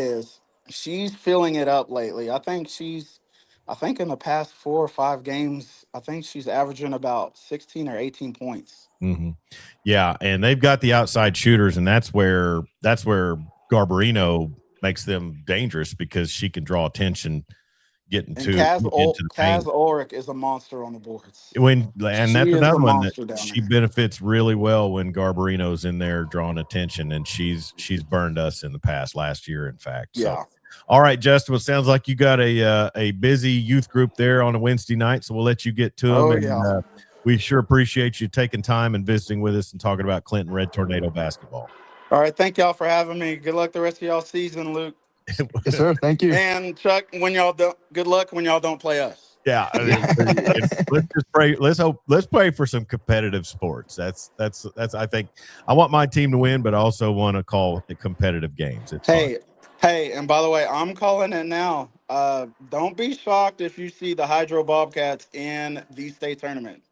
S4: she's filling it up lately. I think in the past 4 or 5 games, I think she's averaging about 16 or 18 points.
S1: Mm-hmm. Yeah, and they've got the outside shooters, and that's where Garbarino makes them dangerous because she can draw attention getting
S4: And
S1: into the paint.
S4: Kaz Ulrich is a monster on the boards.
S1: And
S4: She
S1: that's
S4: is
S1: another
S4: a
S1: one
S4: monster
S1: that
S4: down
S1: she
S4: there.
S1: benefits really well when Garbarino's in there drawing attention, and she's burned us in the past, last year, in fact. So.
S4: Yeah.
S1: All right, Justin. Well, sounds like you got a busy youth group there on a Wednesday night, so we'll let you get to them.
S4: Oh,
S1: and,
S4: yeah.
S1: We sure appreciate you taking time and visiting with us and talking about Clinton Red Tornado basketball.
S4: All right. Thank y'all for having me. Good luck the rest of y'all season, Luke.
S2: Yes, sir. Thank you.
S4: And Chuck, good luck when y'all don't play us.
S1: Yeah. Let's just pray. Let's pray for some competitive sports. That's I think I want my team to win, but I also want to call it competitive games. It's fun.
S4: Hey, and by the way, I'm calling it now. Don't be shocked if you see the Hydro Bobcats in the state tournament.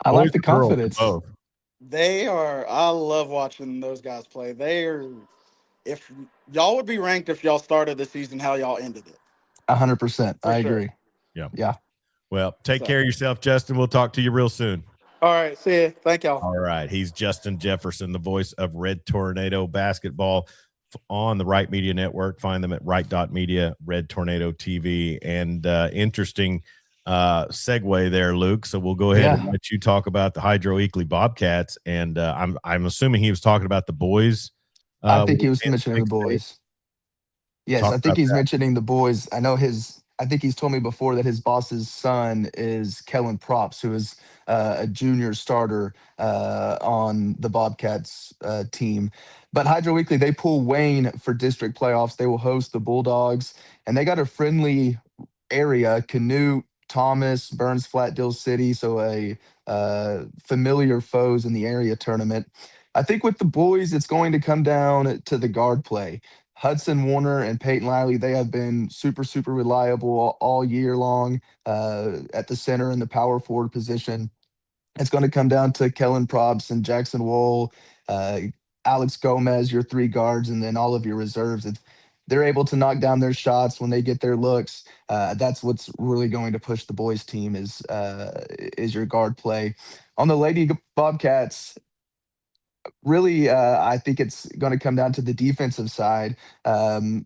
S2: I
S1: Boys
S2: like the
S1: or girls,
S2: confidence.
S1: both.
S4: I love watching those guys play. If y'all would be ranked if y'all started the season how y'all ended it.
S2: 100%. I
S4: sure.
S2: agree.
S1: Yeah. Well, take care of yourself, Justin. We'll talk to you real soon.
S4: All right. See ya. Thank y'all.
S1: All right. He's Justin Jefferson, the voice of Red Tornado basketball on the Wright Media Network. Find them at Wright.media, Red Tornado TV. And interesting segue there, Luke. So we'll go ahead and let you talk about the Hydro Eakley Bobcats. And I'm assuming he was talking about the boys.
S2: I think he was mentioning the boys. Yes, I think he's mentioning the boys. I think he's told me before that his boss's son is Kellen Props, who is a junior starter on the Bobcats team. But Hydro Weekly, they pull Wayne for district playoffs. They will host the Bulldogs, and they got a friendly area, Canute, Thomas, Burns Flat, Dill City, so a familiar foes in the area tournament. I think with the boys, it's going to come down to the guard play. Hudson Warner and Peyton Liley, they have been super, super reliable all year long at the center and the power forward position. It's going to come down to Kellen Probst and Jackson Wool, Alex Gomez, your 3 guards, and then all of your reserves. they're able to knock down their shots when they get their looks. That's what's really going to push the boys team is your guard play. On the Lady Bobcats, really, I think it's going to come down to the defensive side. The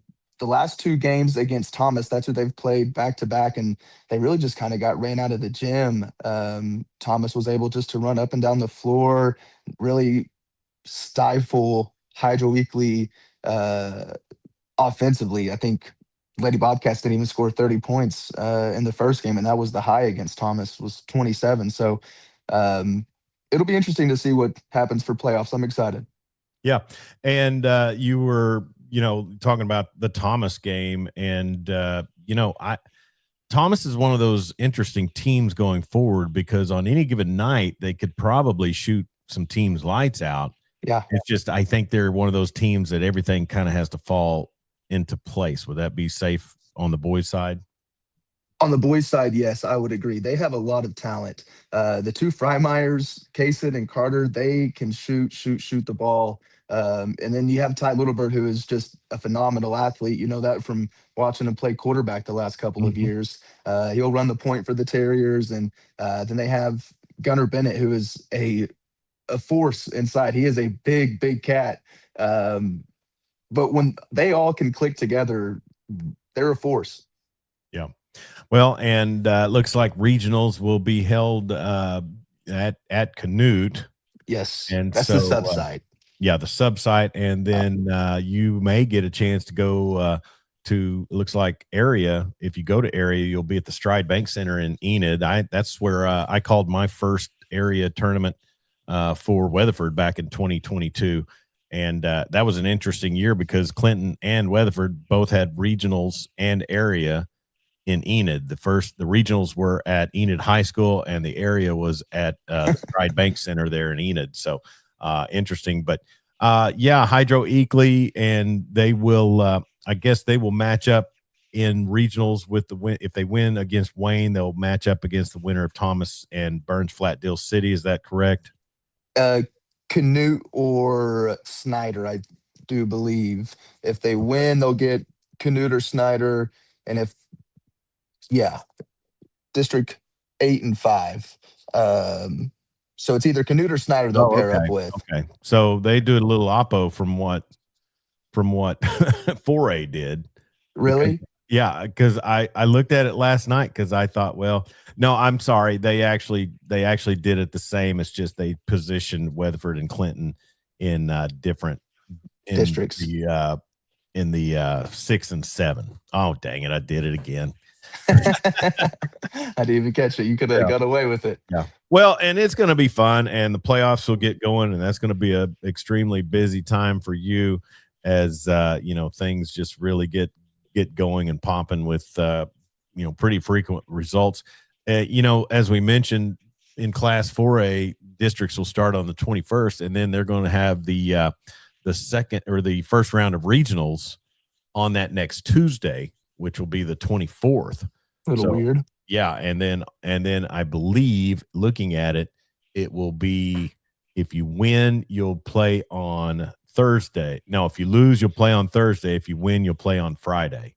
S2: last two games against Thomas, that's who they've played back to back, and they really just kind of got ran out of the gym. Thomas was able just to run up and down the floor, really stifle Hydro Weekly offensively. I think Lady Bobcats didn't even score 30 points in the first game, and that was the high against Thomas, was 27. So it'll be interesting to see what happens for playoffs. I'm excited.
S1: Yeah. And you were, talking about the Thomas game, and Thomas is one of those interesting teams going forward, because on any given night they could probably shoot some teams' lights out.
S2: Yeah.
S1: It's just, I think they're one of those teams that everything kind of has to fall into place. Would that be safe on the boys' side?
S2: On the boys' side, yes, I would agree. They have a lot of talent. The two Freimeyers, Kaysen and Carter, they can shoot the ball. And then you have Ty Littlebird, who is just a phenomenal athlete. You know that from watching him play quarterback the last couple of years. He'll run the point for the Terriers. And then they have Gunnar Bennett, who is a force inside. He is a big cat. But when they all can click together, they're a force.
S1: Yeah. Well, and looks like regionals will be held at Canute.
S2: Yes,
S1: and
S2: that's
S1: so,
S2: the sub site.
S1: Yeah, the sub site, and then you may get a chance to go to, it looks like, area. If you go to area, you'll be at the Stride Bank Center in Enid. That's where I called my first area tournament for Weatherford back in 2022. And that was an interesting year because Clinton and Weatherford both had regionals and area in Enid. The regionals were at Enid High School, and the area was at Stride Bank Center there in Enid. So interesting. But Hydro Eakley, and they will, I guess they will match up in regionals with the win. If they win against Wayne, they'll match up against the winner of Thomas and Burns Flat Deal City. Is that correct?
S2: Canute or Snyder, I do believe. If they win, they'll get Canute or Snyder. And if, District 8 and 5. So it's either Canute or Snyder they'll pair up with.
S1: Okay. So they do a little oppo from what 4A did.
S2: Really?
S1: Because I looked at it last night, because I thought, well, no, I'm sorry. They actually did it the same. It's just they positioned Weatherford and Clinton in different
S2: districts.
S1: In the 6 and 7. Oh, dang it. I did it again.
S2: I didn't even catch it. You could have got away with it.
S1: Yeah. Well, and it's going to be fun, and the playoffs will get going, and that's going to be a extremely busy time for you as things just really get going and popping with pretty frequent results. As we mentioned, in Class 4A, districts will start on the 21st, and then they're going to have the second or the first round of regionals on that next Tuesday, which will be the 24th.
S2: A little weird.
S1: Yeah, and then I believe, looking at it, it will be, if you win, you'll play on Thursday. No, if you lose, you'll play on Thursday. If you win, you'll play on Friday.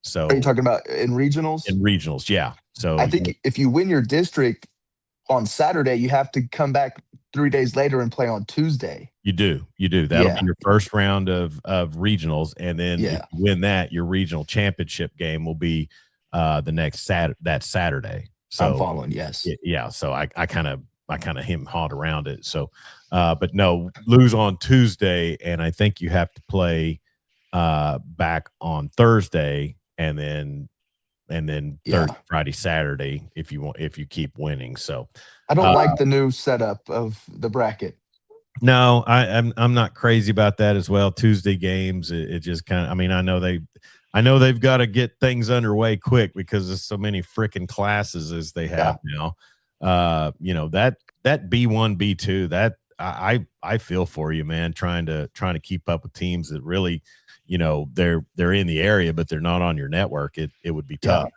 S1: So
S2: are you talking about in regionals?
S1: In regionals, yeah. So
S2: I think if you win your district on Saturday, you have to come back 3 days later and play on Tuesday.
S1: You do. That'll be your first round of regionals, and then if you win that, your regional championship game will be the next Saturday. So
S2: I'm following. Yes.
S1: Yeah. So I kind of hawed around it. So, but no, lose on Tuesday, and I think you have to play back on Thursday, and then Thursday, Friday, Saturday if you keep winning. So
S2: I don't like the new setup of the bracket.
S1: No, I'm not crazy about that as well. Tuesday games, it just kind of, I know they've got to get things underway quick because there's so many freaking classes as they have now. That B1, B2, that I feel for you, man, trying to keep up with teams that really, they're in the area, but they're not on your network. It would be tough.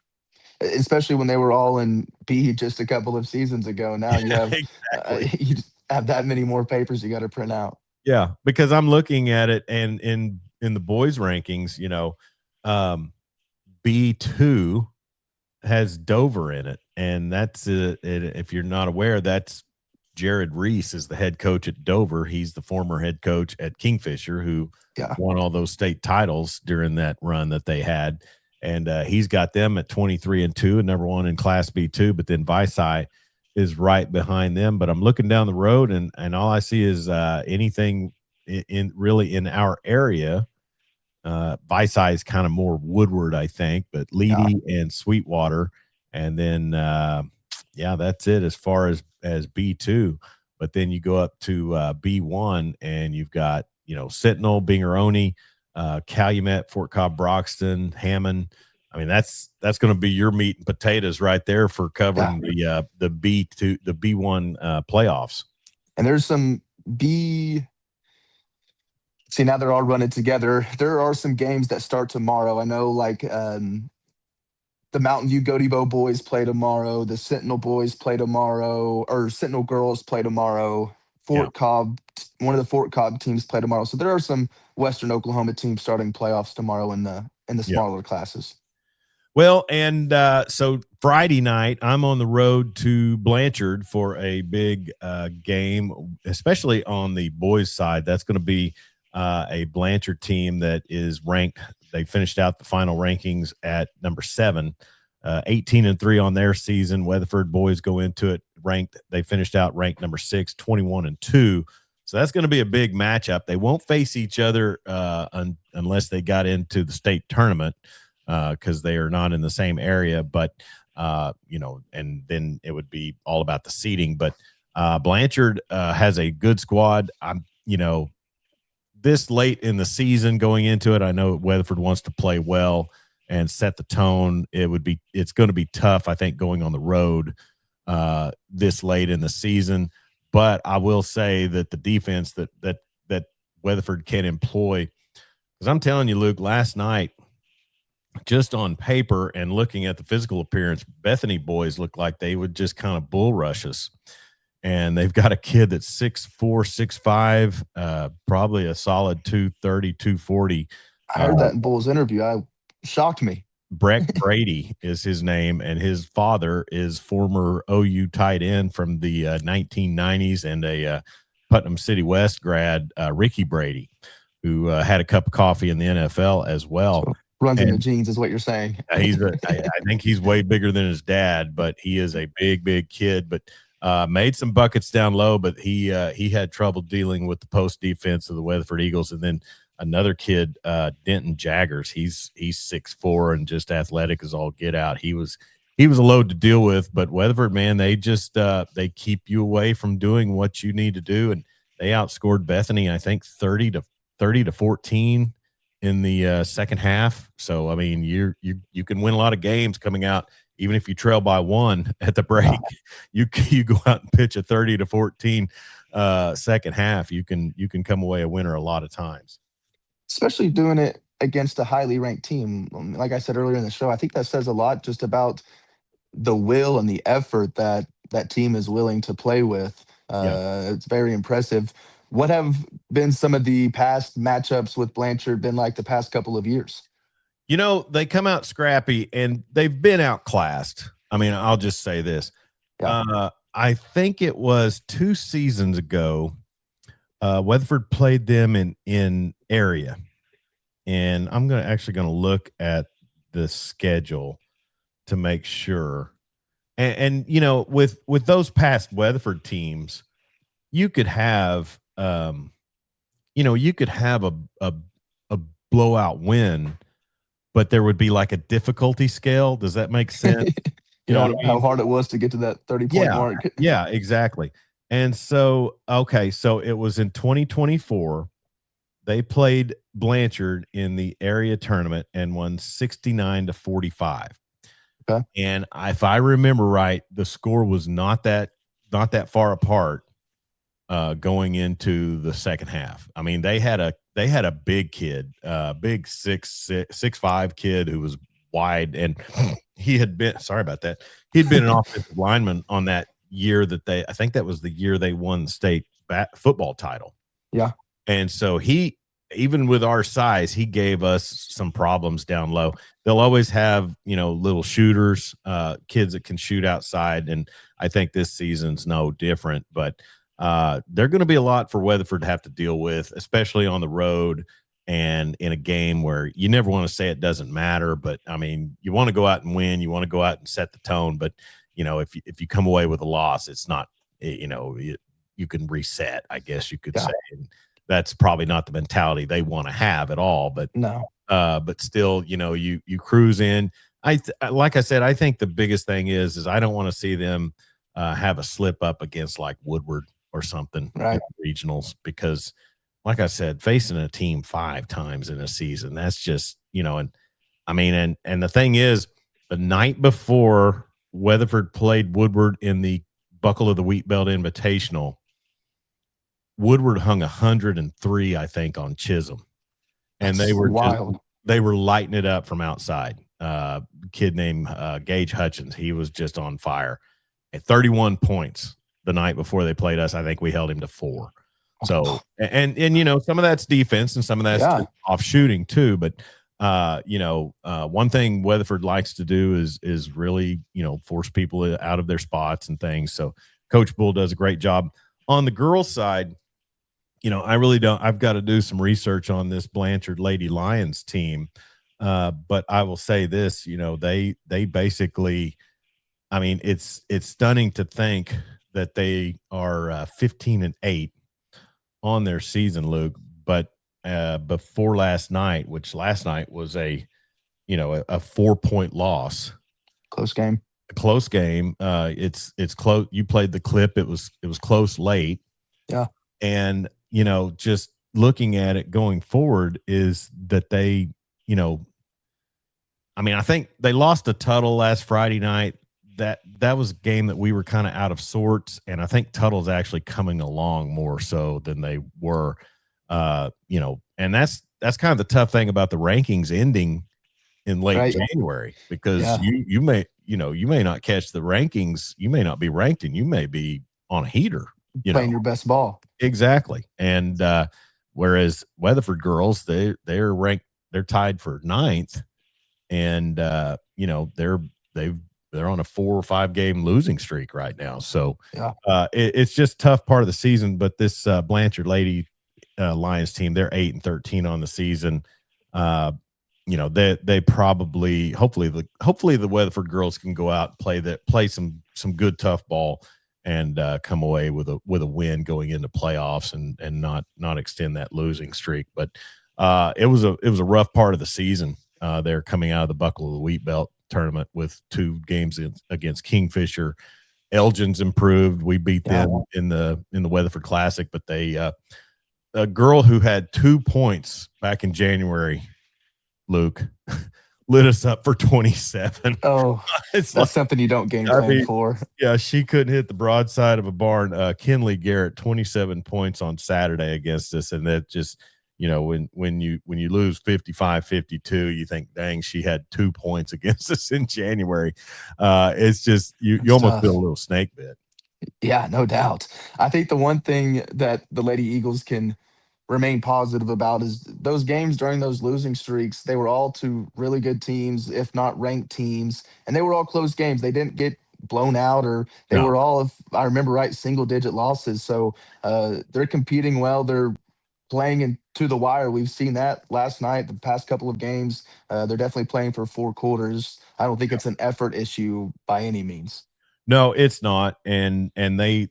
S2: Especially when they were all in B just a couple of seasons ago. Now you have you have that many more papers you got to print out.
S1: Yeah, because I'm looking at it, and in in the boys rankings, B2 has Dover in it, and that's if you're not aware, that's Jared Reese is the head coach at Dover. He's the former head coach at Kingfisher, who won all those state titles during that run that they had, and he's got them at 23-2 and number 1 in Class B2. But then Visay is right behind them. But I'm looking down the road, and all I see is anything in our area. Visay is kind of more Woodward, I think, but Leedy and Sweetwater, and then that's it as far as B2. But then you go up to B1, and you've got Sentinel, Bingeroni, Calumet, Fort Cobb, Broxton, Hammond. I mean, that's going to be your meat and potatoes right there for covering the B2, the B1 playoffs.
S2: And there's some B. See, now they're all running together. There are some games that start tomorrow. I know, like the Mountain View Godebo boys play tomorrow. The Sentinel boys play tomorrow, or Sentinel girls play tomorrow. Fort Cobb, one of the Fort Cobb teams play tomorrow. So there are some Western Oklahoma teams starting playoffs tomorrow in the smaller classes.
S1: Well, and so Friday night, I'm on the road to Blanchard for a big game, especially on the boys' side. That's going to be a Blanchard team that is ranked. They finished out the final rankings at number 7, 18-3 on their season. Weatherford boys go into it ranked. They finished out ranked number 6, 21-2. So that's going to be a big matchup. They won't face each other unless they got into the state tournament because they are not in the same area. But and then it would be all about the seeding. But Blanchard has a good squad. This late in the season going into it, I know Weatherford wants to play well and set the tone. It's going to be tough, I think, going on the road this late in the season. But I will say that the defense that Weatherford can employ, because I'm telling you, Luke, last night, just on paper and looking at the physical appearance, Bethany boys look like they would just kind of bull rush us. And they've got a kid that's 6'4", 6'5", probably a solid 230, 240.
S2: I heard that in Bull's interview. Shocked me.
S1: Breck Brady is his name, and his father is former OU tight end from the 1990s and a Putnam City West grad, Ricky Brady, who had a cup of coffee in the NFL as well.
S2: So runs in the genes is what you're saying.
S1: I think he's way bigger than his dad, but he is a big kid. But made some buckets down low, but he had trouble dealing with the post defense of the Weatherford Eagles. And then another kid, Denton Jaggers, he's 6'4" and just athletic as all get out. He was a load to deal with, but Weatherford, man, they just they keep you away from doing what you need to do, and they outscored Bethany, I think 30 to 14 in the second half. So I mean, you can win a lot of games coming out. Even if you trail by 1 at the break, you go out and pitch a 30 to 14 second half. You can come away a winner a lot of times.
S2: Especially doing it against a highly ranked team. Like I said earlier in the show, I think that says a lot just about the will and the effort that team is willing to play with. It's very impressive. What have been some of the past matchups with Blanchard been like the past couple of years?
S1: They come out scrappy, and they've been outclassed. I mean, I'll just say this. I think it was 2 seasons ago, Weatherford played them in area. And I'm actually going to look at the schedule to make sure. And with those past Weatherford teams, you could have a blowout win, but there would be like a difficulty scale. Does that make sense?
S2: You know what I mean? How hard it was to get to that 30-point mark.
S1: Yeah, exactly. And so, so it was in 2024. They played Blanchard in the area tournament and won 69-45.
S2: Okay.
S1: And if I remember right, the score was not that far apart going into the second half. I mean, they had a big kid, big 6'5" kid who was wide, and he had been, sorry about that, he'd been an offensive lineman on that year I think that was the year they won the state football title.
S2: Yeah.
S1: And so he even with our size, he gave us some problems down low. They'll always have, little shooters, kids that can shoot outside. And I think this season's no different, but they're going to be a lot for Weatherford to have to deal with, especially on the road and in a game where you never want to say it doesn't matter. But I mean, you want to go out and win, you want to go out and set the tone. But, if you come away with a loss, it's not, you can reset, I guess you could say. And that's probably not the mentality they want to have at all. But
S2: No.
S1: But still, you cruise in. Like I said, I think the biggest thing is I don't want to see them have a slip up against like Woodward or something
S2: Right.
S1: in regionals, because like I said, facing a team 5 times in a season, that's just, and I mean, and the thing is, the night before Weatherford played Woodward in the Buckle of the Wheat Belt Invitational, Woodward hung 103, I think, on Chisholm. And
S2: That's
S1: they were
S2: wild.
S1: they were lighting it up from outside. Kid named Gage Hutchins, he was just on fire. At 31 points the night before they played us, I think we held him to 4. So and some of that's defense and some of that's off shooting too. But one thing Weatherford likes to do is really force people out of their spots and things. So Coach Bull does a great job. On the girls' side, I really don't. I've got to do some research on this Blanchard Lady Lions team, but I will say this: they basically, I mean, it's stunning to think that they are 15-8 on their season, Luke. But before last night, which last night was a 4-point loss,
S2: Close game.
S1: It's close. You played the clip. It was close late.
S2: Yeah.
S1: And, just looking at it going forward is that they, I think they lost to Tuttle last Friday night. That was a game that we were kind of out of sorts. And I think Tuttle's actually coming along more so than they were, and that's kind of the tough thing about the rankings ending in late January, because you may not catch the rankings. You may not be ranked and you may be on a heater,
S2: playing your best ball.
S1: Exactly. And whereas Weatherford girls, they're ranked, they're tied for 9th, and they're on a 4 or 5 game losing streak right now. So it's just tough part of the season. But this Blanchard Lady Lions team, they're 8-13 on the season. They probably, hopefully the Weatherford girls can go out and play some good tough ball and come away with a win going into playoffs and not extend that losing streak. But it was a rough part of the season. They're coming out of the Buckle of the Wheat Belt tournament with 2 games against Kingfisher. Elgin's improved. We beat them in the Weatherford Classic, but they a girl who had 2 points back in January, Luke, lit us up for 27.
S2: Oh, that's something you don't game plan for.
S1: Yeah, she couldn't hit the broadside of a barn. Kinley Garrett, 27 points on Saturday against us, and that just, when you lose 55-52, you think, dang, she had 2 points against us in January. It's just you almost feel a little snake bit.
S2: Yeah, no doubt. I think the one thing that the Lady Eagles can remain positive about is those games during those losing streaks. They were all to really good teams, if not ranked teams, and they were all close games. They didn't get blown out, or they were all, if I remember right, single-digit losses. So they're competing well. They're playing into the wire. We've seen that last night, the past couple of games. They're definitely playing for 4 quarters. I don't think it's an effort issue by any means.
S1: No, it's not. And they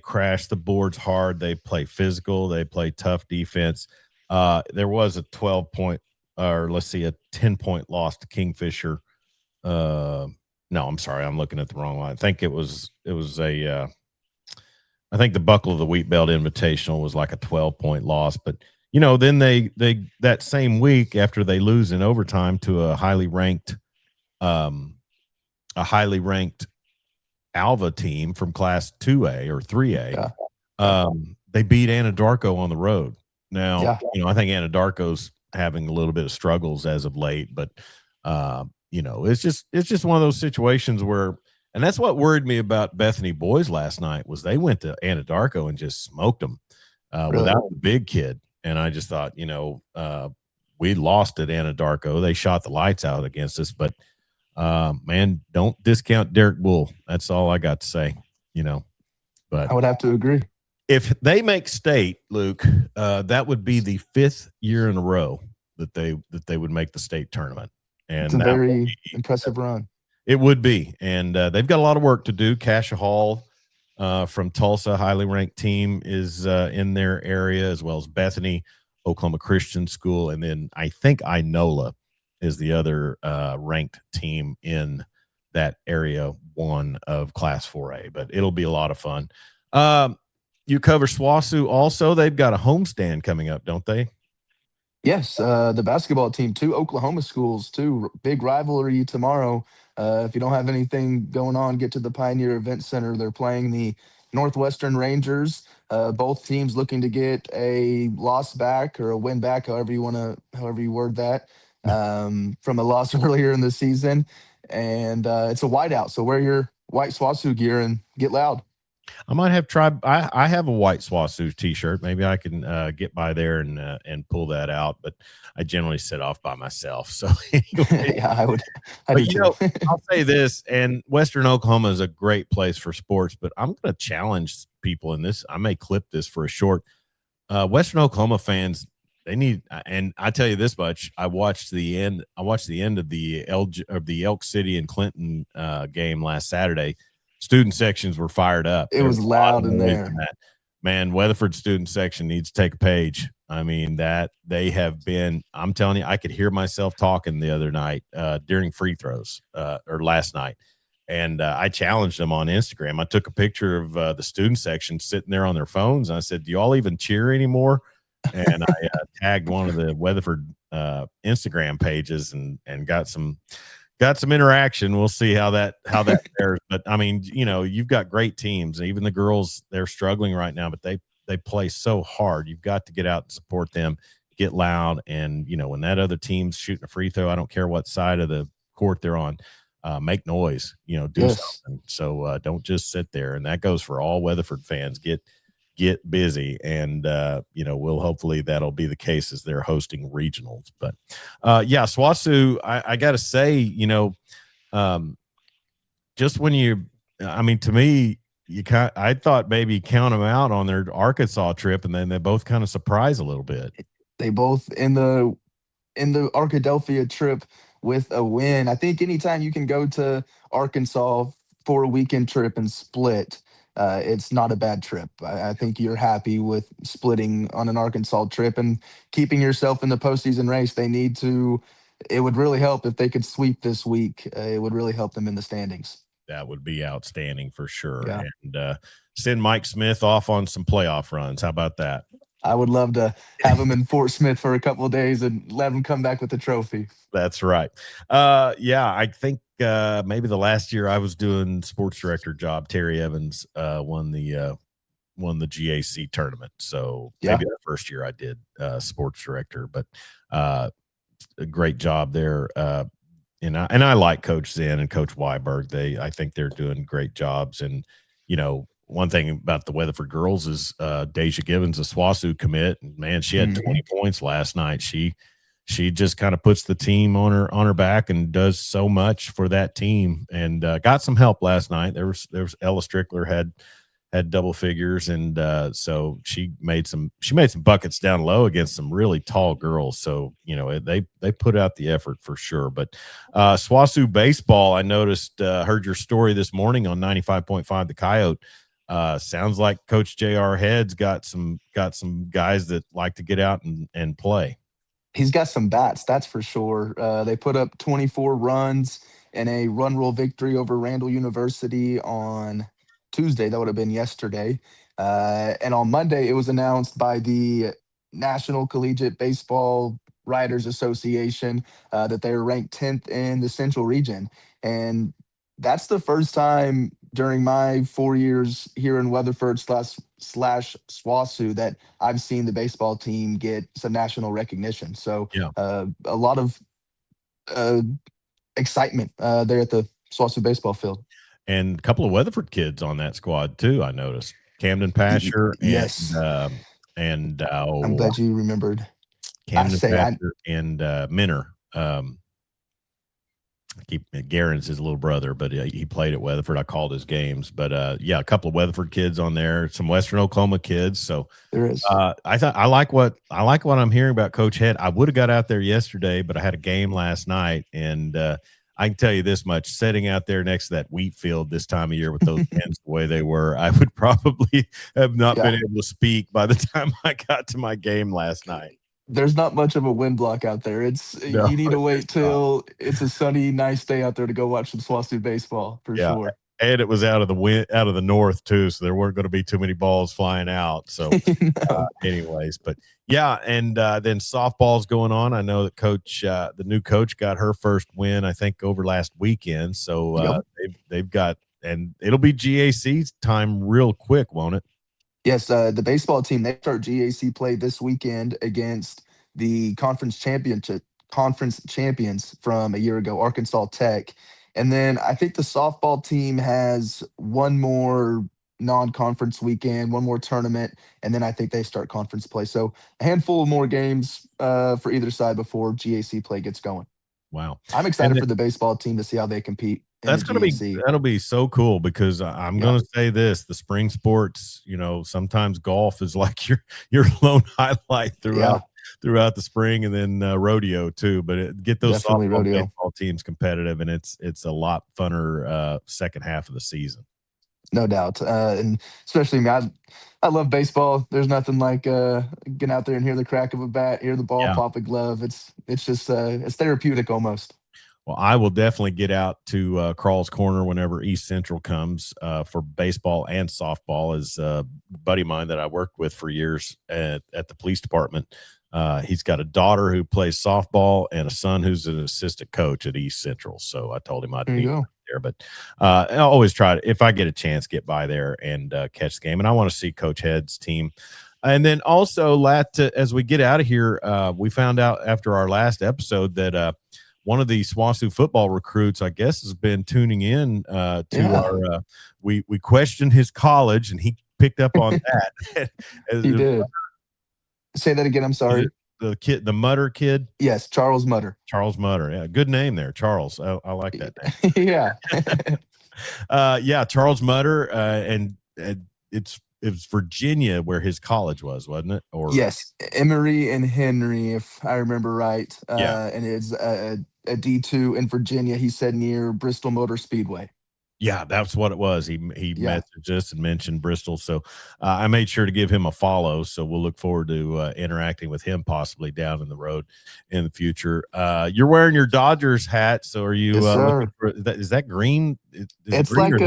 S1: crash the boards hard. They play physical. They play tough defense. There was a 12-point, or let's see, a 10-point loss to Kingfisher. No, I'm sorry, I'm looking at the wrong line. I think it was I think the Buckle of the Wheat Belt Invitational was like a 12-point loss. But then they that same week, after they lose in overtime to a highly ranked Alva team from Class 2A or 3A, they beat Anadarko on the road. Now, I think Anadarko's having a little bit of struggles as of late, but it's just one of those situations where, and that's what worried me about Bethany boys last night, was they went to Anadarko and just smoked them without the big kid. And I just thought, we lost at Anadarko. They shot the lights out against us, but man, don't discount Derek Bull. That's all I got to say, But
S2: I would have to agree.
S1: If they make state, Luke, that would be the 5th year in a row that they would make the state tournament. And
S2: it's a very impressive run.
S1: It would be. And they've got a lot of work to do. Cassia Hall from Tulsa, highly ranked team, is in their area, as well as Bethany, Oklahoma Christian School. And then I think Inola is the other ranked team in that area 1 of Class 4A. But it'll be a lot of fun. You cover SWOSU also. They've got a homestand coming up, don't they?
S2: Yes, the basketball team, 2 Oklahoma schools, too. Big rivalry tomorrow. If you don't have anything going on, get to the Pioneer Event Center. They're playing the Northwestern Rangers. Both teams looking to get a loss back or a win back, however you word that, from a loss earlier in the season. And it's a whiteout, so wear your white SWOSU gear and get loud.
S1: I might have tried. I have a white SWOSU t-shirt. Maybe I can get by there and pull that out. But I generally sit off by myself. So anyway.
S2: Yeah, I would.
S1: I'll say this, and Western Oklahoma is a great place for sports. But I'm going to challenge people in this. I may clip this for a short. Western Oklahoma fans, they need. And I tell you this much: I watched the end of the Elk City and Clinton game last Saturday. Student sections were fired up.
S2: It was loud in there.
S1: Man, Weatherford student section needs to take a page. I mean, that they have been, I'm telling you, I could hear myself talking the other night during free throws or last night. And I challenged them on Instagram. I took a picture of the student section sitting there on their phones. And I said, do y'all even cheer anymore? And I tagged one of the Weatherford Instagram pages and got some interaction. We'll see how that fares. But I mean, you've got great teams. Even the girls, they're struggling right now, but they play so hard. You've got to get out and support them, get loud. And, when that other team's shooting a free throw, I don't care what side of the court they're on, make noise, do something. So don't just sit there. And that goes for all Weatherford fans. Get busy, and we'll hopefully that'll be the case as they're hosting regionals. But SWOSU, I gotta say, just when to me, I thought maybe count them out on their Arkansas trip, and then they both kind of surprise a little bit.
S2: They both in the Arkadelphia trip with a win. I think anytime you can go to Arkansas for a weekend trip and split, it's not a bad trip. I think you're happy with splitting on an Arkansas trip and keeping yourself in the postseason race. It would really help if they could sweep this week. It would really help them in the standings.
S1: That would be outstanding for sure.
S2: Yeah.
S1: And send Mike Smith off on some playoff runs. How about that?
S2: I would love to have him in Fort Smith for a couple of days and let him come back with the trophy.
S1: That's right. I think maybe the last year I was doing sports director job, Terry Evans won the GAC tournament. So maybe the first year I did sports director, but a great job there. And I like Coach Zinn and Coach Weiberg. I think they're doing great jobs. And one thing about the Weatherford girls is Deja Gibbons, a SWOSU commit. Man, she had 20 points last night. She just kind of puts the team on her back and does so much for that team, and got some help last night. There was Ella Strickler had double figures, and so she made some buckets down low against some really tall girls. So they put out the effort for sure. But SWOSU baseball, I noticed, heard your story this morning on 95.5 The Coyote. Sounds like Coach JR Head's got some guys that like to get out and play.
S2: He's got some bats, that's for sure. They put up 24 runs in a run rule victory over Randall University on Tuesday. That would have been yesterday. And on Monday, it was announced by the National Collegiate Baseball Writers Association that they were ranked 10th in the Central Region. And that's the first time during my 4 years here in Weatherford / SWOSU that I've seen the baseball team get some national recognition. So a lot of excitement there at the SWOSU baseball field.
S1: And a couple of Weatherford kids on that squad too, I noticed. Camden Pasher and
S2: I'm glad you remembered.
S1: Camden Thatcher and Minner. Garen's his little brother, but he played at Weatherford. I called his games, but a couple of Weatherford kids on there, some Western Oklahoma kids. So
S2: there is.
S1: I like what I'm hearing about Coach Head. I would have got out there yesterday, but I had a game last night, and I can tell you this much: sitting out there next to that wheat field this time of year with those fans the way they were, I would probably have not been able to speak by the time I got to my game last night.
S2: There's not much of a wind block out there. You need to wait till it's a sunny, nice day out there to go watch some SWASU baseball for sure.
S1: And it was out of the north too, so there weren't going to be too many balls flying out. So, anyways, but and then softball's going on. I know that the new coach, got her first win, I think, over last weekend. So they've got, and it'll be GAC's time real quick, won't it?
S2: Yes, the baseball team, they start GAC play this weekend against the conference champions from a year ago, Arkansas Tech. And then I think the softball team has one more non-conference weekend, one more tournament, and then I think they start conference play. So a handful of more games for either side before GAC play gets going.
S1: Wow.
S2: I'm excited for the baseball team to see how they compete.
S1: That'll be so cool, because I'm going to say this: the spring sports, sometimes golf is like your lone highlight throughout the spring, and then rodeo too. But get those softball baseball teams competitive, and it's a lot funner second half of the season.
S2: No doubt, and especially me, I love baseball. There's nothing like getting out there and hear the crack of a bat, hear the ball pop a glove. It's just it's therapeutic almost.
S1: Well, I will definitely get out to Crawl's Corner whenever East Central comes for baseball and softball. As a buddy of mine that I worked with for years at the police department, he's got a daughter who plays softball and a son who's an assistant coach at East Central. So I told him I'd be there. But I always try to, if I get a chance, get by there and catch the game. And I want to see Coach Head's team. And then also, as we get out of here, we found out after our last episode that one of the SWASU football recruits, I guess, has been tuning in to our. We questioned his college, and he picked up on that.
S2: He did. Say that again. I'm sorry.
S1: The Mutter kid.
S2: Yes, Charles Mutter.
S1: Charles Mutter. Yeah, good name there, Charles. I like that
S2: name.
S1: Charles Mutter, and it's Virginia where his college was, wasn't it? Or
S2: yes, Emory and Henry, if I remember right. And it's a D2 in Virginia. He said near Bristol Motor Speedway.
S1: Yeah, that's what it was. He messaged us and mentioned Bristol. So I made sure to give him a follow. So we'll look forward to interacting with him possibly down in the road in the future. You're wearing your Dodgers hat. So are you looking for that? Is that green?
S2: It's green,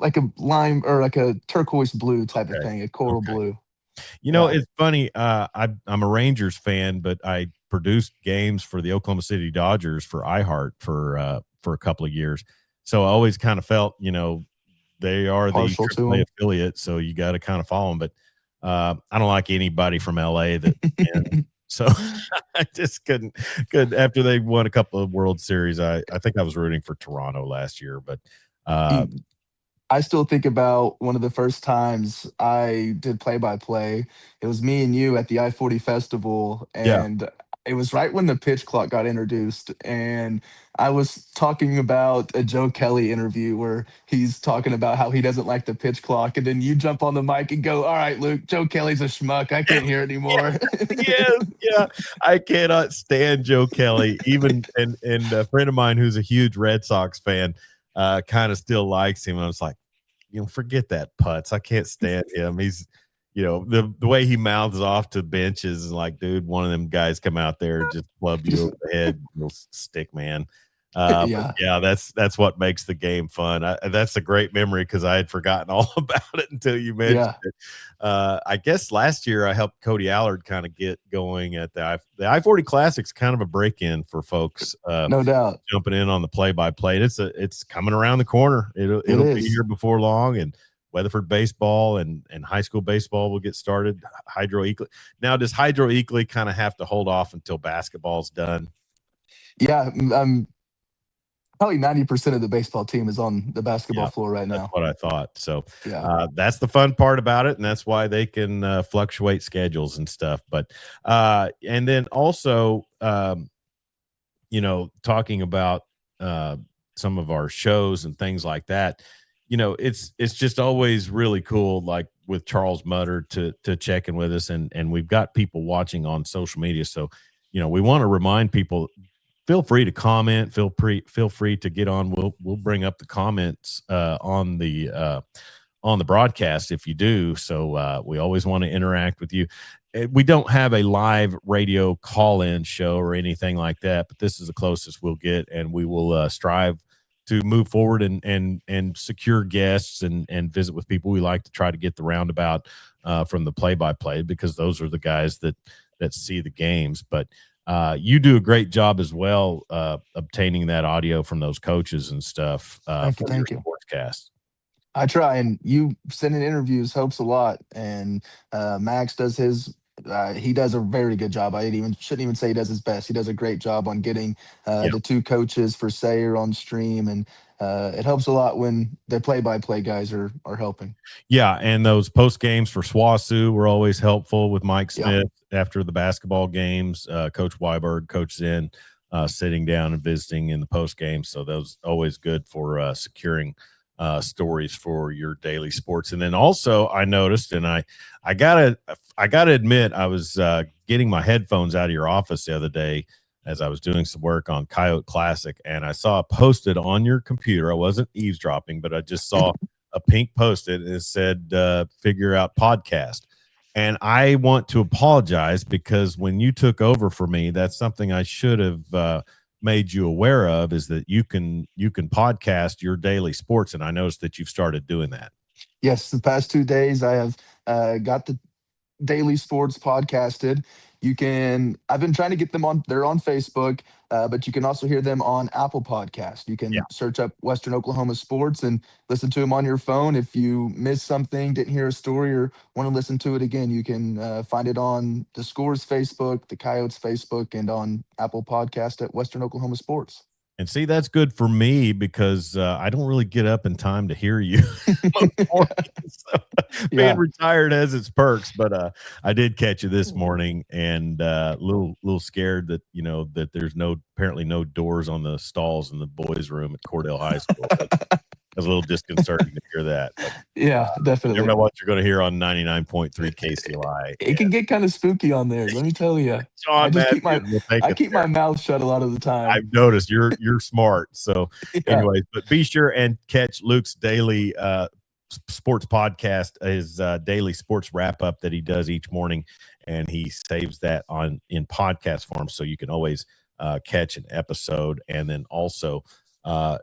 S2: like a lime or like a turquoise blue type of thing, a coral blue.
S1: It's funny. I'm a Rangers fan, but I produced games for the Oklahoma City Dodgers for iHeart for a couple of years. So I always kind of felt, they are the AAA affiliate, so you got to kind of follow them. But I don't like anybody from LA that. So I just couldn't. After they won a couple of World Series, I think I was rooting for Toronto last year, but.
S2: I still think about one of the first times I did play-by-play. It was me and you at the I-40 Festival, and it was right when the pitch clock got introduced. And I was talking about a Joe Kelly interview where he's talking about how he doesn't like the pitch clock. And then you jump on the mic and go, "All right, Luke, Joe Kelly's a schmuck. I can't hear it anymore."
S1: Yeah. I cannot stand Joe Kelly. Even and a friend of mine who's a huge Red Sox fan kind of still likes him. And I was like, forget that putz. I can't stand him. He's, the way he mouths off to benches is like, dude, one of them guys come out there and just club you over the head, little stick man. That's what makes the game fun. That's a great memory because I had forgotten all about it until you mentioned it. I guess last year I helped Cody Allard kind of get going at the I-40 Classic's kind of a break-in for folks.
S2: No doubt.
S1: Jumping in on the play-by-play. It's coming around the corner. It'll be here before long, and Weatherford baseball and high school baseball will get started. Hydro Eakley. Now, does Hydro Eakley kind of have to hold off until basketball's done?
S2: Yeah, probably 90% of the baseball team is on the basketball floor right now.
S1: That's what I thought. So
S2: Yeah.
S1: that's the fun part about it, and that's why they can fluctuate schedules and stuff. But and then also, talking about some of our shows and things like that, it's just always really cool, like with Charles Mutter to check in with us, and we've got people watching on social media. So, we want to remind people, feel free to comment, feel free to get on. We'll bring up the comments on the broadcast if you do. So we always want to interact with you. We don't have a live radio call-in show or anything like that, but this is the closest we'll get, and we will strive to move forward and secure guests and visit with people. We like to try to get the roundabout from the play-by-play, because those are the guys that see the games. But you do a great job as well obtaining that audio from those coaches and stuff
S2: Thank you.
S1: Sportscast.
S2: I try, and you sending interviews helps a lot. And Max does his. He does a very good job. Shouldn't even say he does his best. He does a great job on getting the two coaches for Sayer on stream, and it helps a lot when the play-by-play guys are helping.
S1: Yeah, and those post games for SWASU were always helpful with Mike Smith after the basketball games. Coach Weiberg, Coach Zen, sitting down and visiting in the post game. So those always good for securing stories for your daily sports. And then also I noticed, and I gotta admit, I was getting my headphones out of your office the other day as I was doing some work on Coyote Classic, and I saw it posted on your computer. I wasn't eavesdropping, but I just saw a pink post-it, and it said Figure Out Podcast. And I want to apologize, because when you took over for me, that's something I should have made you aware of, is that you can podcast your daily sports, and I noticed that you've started doing that.
S2: Yes, the past 2 days I have got the daily sports podcasted. I've been trying to get them they're on Facebook, but you can also hear them on Apple Podcast. You can search up Western Oklahoma Sports and listen to them on your phone. If you missed something, didn't hear a story, or want to listen to it again, you can find it on the Scores Facebook, the Coyotes Facebook, and on Apple Podcast at Western Oklahoma Sports.
S1: And see, that's good for me, because I don't really get up in time to hear you. So, being retired has its perks, but I did catch you this morning, and a little scared that that there's apparently no doors on the stalls in the boys' room at Cordell High School. I was a little disconcerting to hear that. But,
S2: definitely.
S1: You never know what you're going to hear on 99.3 KCLI.
S2: It can get kind of spooky on there, let me tell you.
S1: John,
S2: I keep my mouth shut a lot of the time.
S1: I've noticed you're smart. So anyways, but be sure and catch Luke's daily sports podcast, his daily sports wrap up that he does each morning, and he saves that in podcast form, so you can always catch an episode. And then also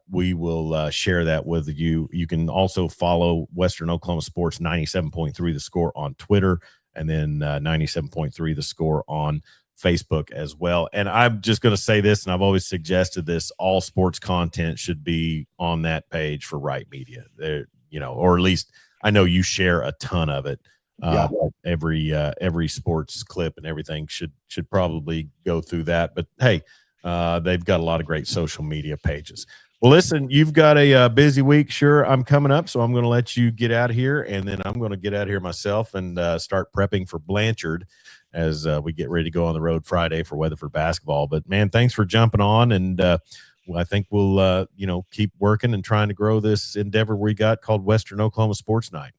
S1: we will share that with you. You can also follow Western Oklahoma Sports 97.3 The Score on Twitter, and then 97.3 The Score on Facebook as well. And I'm just going to say this, and I've always suggested this: all sports content should be on that page for Wright Media. There, or at least I know you share a ton of it. Every sports clip and everything should probably go through that. But hey, they've got a lot of great social media pages. Well, listen, you've got a busy week. Sure, I'm coming up, so I'm going to let you get out of here, and then I'm going to get out of here myself and start prepping for Blanchard as we get ready to go on the road Friday for Weatherford basketball. But man, thanks for jumping on, and I think we'll keep working and trying to grow this endeavor we got called Western Oklahoma Sports Night.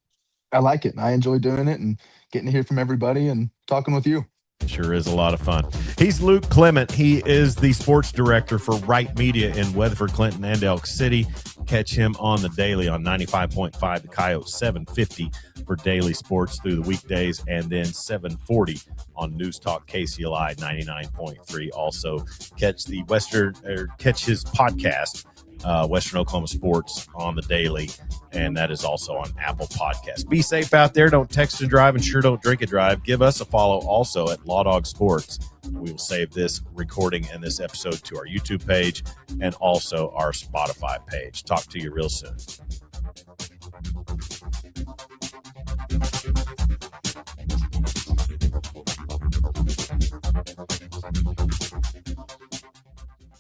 S2: I like it. I enjoy doing it and getting to hear from everybody and talking with you.
S1: Sure is a lot of fun. He's Luke Clement. He is the sports director for Wright Media in Weatherford, Clinton, and Elk City. Catch him on the daily on 95.5 The Coyote, 750 for daily sports through the weekdays, and then 740 on News Talk KCLI 99.3. Also catch catch his podcast, Western Oklahoma Sports, on the daily, and that is also on Apple Podcasts. Be safe out there. Don't text and drive, and sure don't drink and drive. Give us a follow also at Lawdog Sports. We will save this recording and this episode to our YouTube page and also our Spotify page. Talk to you real soon.